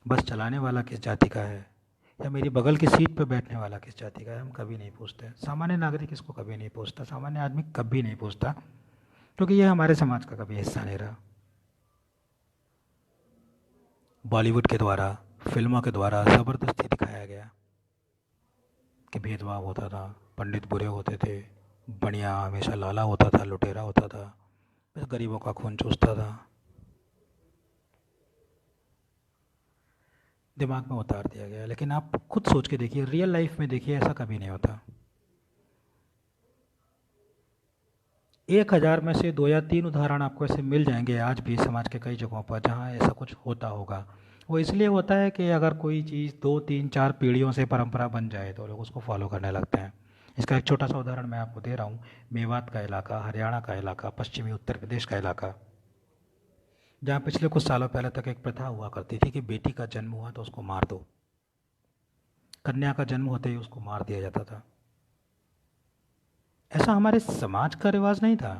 बस चलाने वाला किस जाति का है, या मेरी बगल की सीट पर बैठने वाला किस जाति का है। हम कभी नहीं पूछते। सामान्य नागरिक इसको कभी नहीं पूछता, सामान्य आदमी कभी नहीं पूछता, क्योंकि ये हमारे समाज का कभी हिस्सा नहीं रहा। बॉलीवुड के द्वारा, फिल्मों के द्वारा ज़बरदस्ती दिखाया गया कि भेदभाव होता था, पंडित बुरे होते थे, बढ़िया हमेशा लाला होता था, लुटेरा होता था, बस गरीबों का खून चूसता था। दिमाग में उतार दिया गया। लेकिन आप खुद सोच के देखिए, रियल लाइफ में देखिए, ऐसा कभी नहीं होता। 1000 में से 2 या 3 उदाहरण आपको ऐसे मिल जाएंगे आज भी समाज के कई जगहों पर जहाँ ऐसा कुछ होता होगा। वो इसलिए होता है कि अगर कोई चीज़ 2, 3, 4 पीढ़ियों से परंपरा बन जाए तो लोग उसको फॉलो करने लगते हैं। इसका एक छोटा सा उदाहरण मैं आपको दे रहा हूँ। मेवात का इलाका, हरियाणा का इलाका, पश्चिमी उत्तर प्रदेश का इलाका, जहाँ पिछले कुछ सालों पहले तक एक प्रथा हुआ करती थी कि बेटी का जन्म हुआ तो उसको मार दो, कन्या का जन्म होते ही उसको मार दिया जाता था। ऐसा हमारे समाज का रिवाज नहीं था,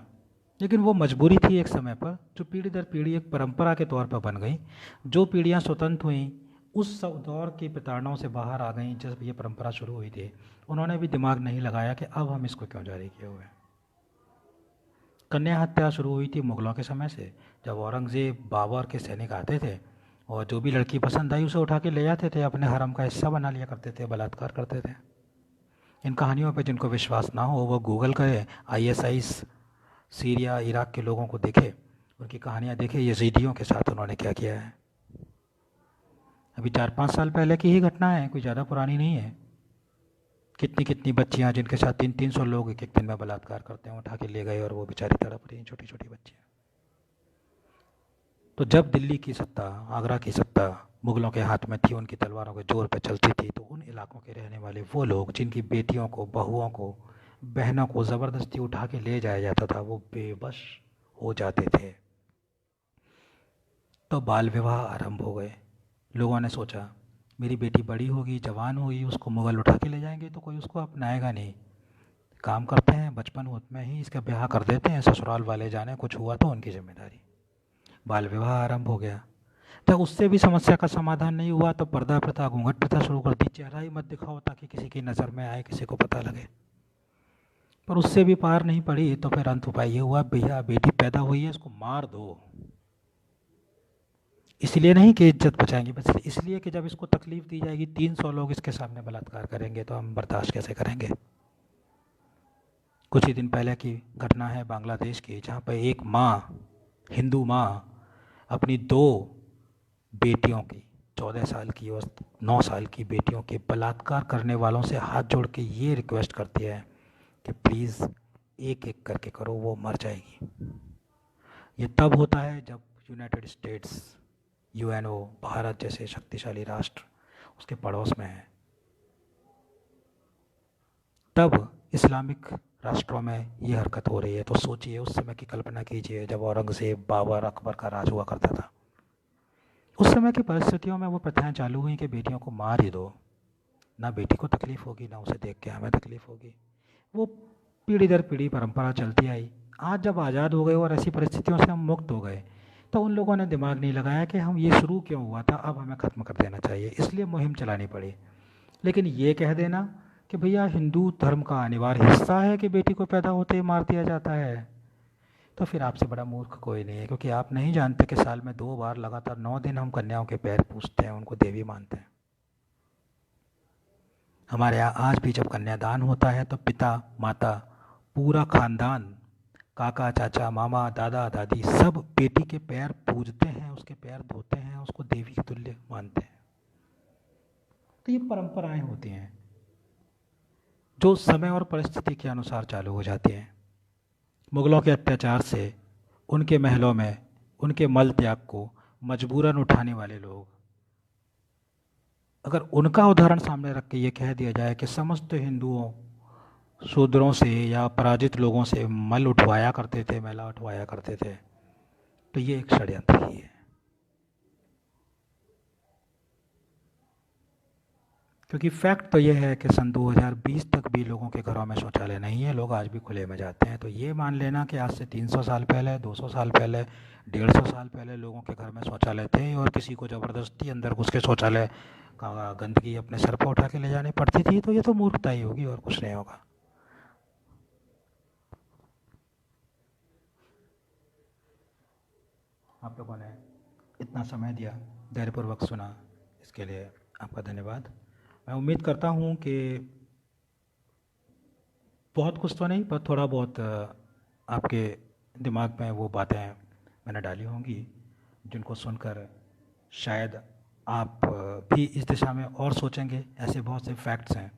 लेकिन वो मजबूरी थी एक समय पर, जो पीढ़ी दर पीढ़ी एक परंपरा के तौर पर बन गई। जो पीढ़ियाँ स्वतंत्र हुईं उस दौर की प्रताड़नाओं से बाहर आ गईं, जब ये परंपरा शुरू हुई थी, उन्होंने भी दिमाग नहीं लगाया कि अब हम इसको क्यों जारी किए हुए हैं। कन्या हत्या शुरू हुई थी मुग़लों के समय से, जब औरंगज़ेब, बाबर के सैनिक आते थे और जो भी लड़की पसंद आई उसे उठा के ले जाते थे, अपने हरम का हिस्सा बना लिया करते थे, बलात्कार करते थे। इन कहानियों पे जिनको विश्वास ना हो वो गूगल करे, आईएसआई सीरिया, इराक के लोगों को देखे, उनकी कहानियाँ देखे, यजीदियों के साथ उन्होंने क्या किया है। अभी 4-5 साल पहले की ही घटना है, कोई ज़्यादा पुरानी नहीं है। कितनी कितनी बच्चियाँ जिनके साथ 300-300 लोग एक एक दिन में बलात्कार करते हैं, उठा के ले गए और वो बेचारी तड़प रही हैं, छोटी छोटी बच्चियाँ। तो जब दिल्ली की सत्ता, आगरा की सत्ता मुग़लों के हाथ में थी, उनकी तलवारों के जोर पर चलती थी, तो उन इलाकों के रहने वाले वो लोग जिनकी बेटियों को, बहुओं को, बहनों को ज़बरदस्ती उठा के ले जाया जाता था, वो बेबस हो जाते थे। तो बाल विवाह आरंभ हो गए। लोगों ने सोचा मेरी बेटी बड़ी होगी, जवान होगी, उसको मुग़ल उठा के ले जाएंगे तो कोई उसको अपनाएगा नहीं, काम करते हैं बचपन में ही इसका ब्याह कर देते हैं, ससुराल वाले जाने कुछ हुआ तो उनकी जिम्मेदारी। बाल विवाह आरंभ हो गया। जब उससे भी समस्या का समाधान नहीं हुआ तो पर्दा प्रथा, घूंघट प्रथा शुरू कर दी। चेहरा ही मत दिखाओ ताकि किसी की नज़र में आए, किसी को पता लगे। पर उससे भी पार नहीं पड़ी तो फिर अंत उपाय ये हुआ, भैया बेटी पैदा हुई है इसको मार दो। इसलिए नहीं कि इज्जत बचाएंगे, बस इसलिए कि जब इसको तकलीफ दी जाएगी, 300 लोग इसके सामने बलात्कार करेंगे तो हम बर्दाश्त कैसे करेंगे। कुछ ही दिन पहले की घटना है बांग्लादेश की, जहाँ पर एक माँ, हिंदू माँ, अपनी 2 बेटियों की, 14 साल की और 9 साल की बेटियों के बलात्कार करने वालों से हाथ जोड़ के ये रिक्वेस्ट करती है कि प्लीज़ एक एक करके करो, वो मर जाएगी। ये तब होता है जब यूनाइटेड स्टेट्स, यूएनओ, भारत जैसे शक्तिशाली राष्ट्र उसके पड़ोस में है। तब इस्लामिक राष्ट्रों में ये हरकत हो रही है। तो सोचिए, उस समय की कल्पना कीजिए जब औरंगज़ेब, बाबर, अकबर का राज हुआ करता था। उस समय की परिस्थितियों में वो प्रथाएं चालू हुई कि बेटियों को मार ही दो, ना बेटी को तकलीफ़ होगी, ना उसे देख के हमें तकलीफ़ होगी। वो पीढ़ी दर पीढ़ी परंपरा चलती आई। आज जब आज़ाद हो गए और ऐसी परिस्थितियों से हम मुक्त हो गए, तो उन लोगों ने दिमाग नहीं लगाया कि हम ये शुरू क्यों हुआ था, अब हमें ख़त्म कर देना चाहिए, इसलिए मुहिम चलानी पड़ी। लेकिन ये कह देना कि भैया हिंदू धर्म का अनिवार्य हिस्सा है कि बेटी को पैदा होते ही मार दिया जाता है, तो फिर आपसे बड़ा मूर्ख कोई नहीं है। क्योंकि आप नहीं जानते कि साल में 2 बार लगातार 9 दिन हम कन्याओं के पैर पूजते हैं, उनको देवी मानते हैं। हमारे यहाँ आज भी जब कन्यादान होता है तो पिता, माता, पूरा खानदान, काका, चाचा, मामा, दादा, दादी सब बेटी के पैर पूजते हैं, उसके पैर धोते हैं, उसको देवी के तुल्य मानते हैं। तो ये परंपराएं होती हैं जो समय और परिस्थिति के अनुसार चालू हो जाती हैं। मुग़लों के अत्याचार से उनके महलों में उनके मल त्याग को मजबूरन उठाने वाले लोग, अगर उनका उदाहरण सामने रख के ये कह दिया जाए कि समस्त हिंदुओं शूद्रों से या पराजित लोगों से मल उठवाया करते थे, मैला उठवाया करते थे, तो ये एक षड्यंत्र ही है। क्योंकि फैक्ट तो ये है कि सन 2020 तक भी लोगों के घरों में शौचालय नहीं है, लोग आज भी खुले में जाते हैं। तो ये मान लेना कि आज से 300 साल पहले, 200 साल पहले, 150 साल पहले लोगों के घर में शौचालय थे और किसी को ज़बरदस्ती अंदर घुस के शौचालय का गंदगी अपने सर पर उठा के ले जानी पड़ती थी, तो ये तो मूर्खता ही होगी और कुछ नहीं होगा। आप लोगों ने इतना समय दिया, धैर्यपूर्वक सुना, इसके लिए आपका धन्यवाद। मैं उम्मीद करता हूँ कि बहुत कुछ तो नहीं, पर थोड़ा बहुत आपके दिमाग में वो बातें मैंने डाली होंगी जिनको सुनकर शायद आप भी इस दिशा में और सोचेंगे। ऐसे बहुत से फैक्ट्स हैं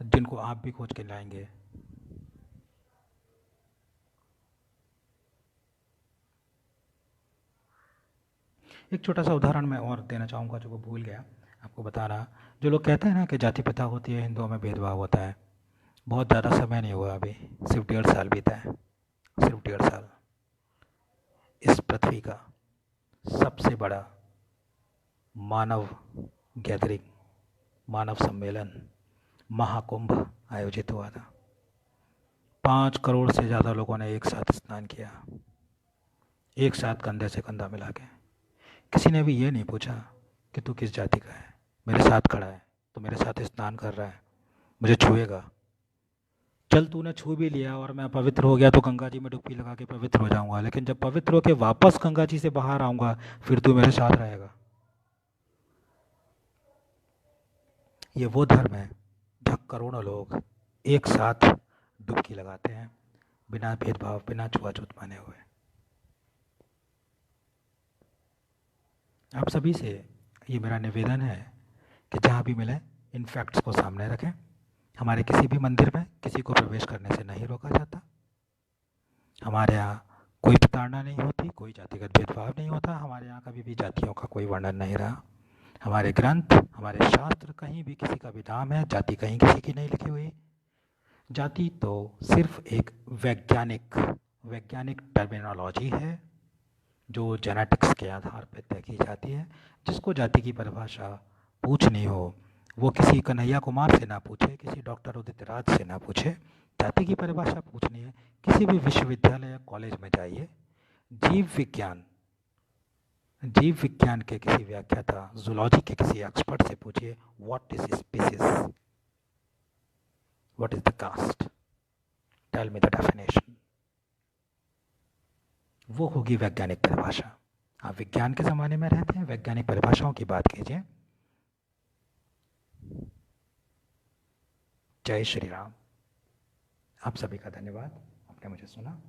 जिनको आप भी खोज के लाएंगे। एक छोटा सा उदाहरण मैं और देना चाहूँगा जो वो भूल गया आपको बताना। जो लोग कहते हैं ना कि जाति प्रथा होती है, हिंदुओं में भेदभाव होता है, बहुत ज़्यादा समय नहीं हुआ, अभी सिर्फ 1.5 साल बीता है, सिर्फ 1.5 साल। इस पृथ्वी का सबसे बड़ा मानव गैदरिंग, मानव सम्मेलन, महाकुंभ आयोजित हुआ था। 5 करोड़ से ज़्यादा लोगों ने एक साथ स्नान किया, एक साथ कंधे से कंधा मिला के। किसी ने भी ये नहीं पूछा कि तू किस जाति का है, मेरे साथ खड़ा है, तो मेरे साथ स्नान कर रहा है, मुझे छुएगा, चल तूने छू भी लिया और मैं पवित्र हो गया तो गंगा जी में डुबकी लगा के पवित्र हो जाऊंगा, लेकिन जब पवित्र होके वापस गंगा जी से बाहर आऊँगा फिर तू मेरे साथ रहेगा। ये वो धर्म है जहाँ करोड़ों लोग एक साथ डुबकी लगाते हैं, बिना भेदभाव, बिना छुआछूत माने हुए। आप सभी से ये मेरा निवेदन है कि जहाँ भी मिले इन फैक्ट्स को सामने रखें। हमारे किसी भी मंदिर में किसी को प्रवेश करने से नहीं रोका जाता। हमारे यहाँ कोई प्रताड़ना नहीं होती, कोई जातिगत भेदभाव नहीं होता। हमारे यहाँ कभी भी जातियों का कोई वर्णन नहीं रहा। हमारे ग्रंथ, हमारे शास्त्र, कहीं भी किसी का भी नाम है, जाति कहीं किसी की नहीं लिखी हुई। जाति तो सिर्फ एक वैज्ञानिक टर्मिनोलॉजी है जो जेनेटिक्स के आधार पर तय की जाती है। जिसको जाति की परिभाषा पूछनी हो वो किसी कन्हैया कुमार से ना पूछे, किसी डॉक्टर उदित राज से ना पूछे। जाति की परिभाषा पूछनी है किसी भी विश्वविद्यालय या कॉलेज में जाइए, जीव विज्ञान जीव विज्ञान के किसी व्याख्याता, जूलॉजी के किसी एक्सपर्ट से पूछिए what is species, what is the caste, tell me the definition. वो होगी वैज्ञानिक परिभाषा। आप विज्ञान के ज़माने में रहते हैं, वैज्ञानिक परिभाषाओं की बात कीजिए। जय श्री राम। आप सभी का धन्यवाद, आपने मुझे सुना।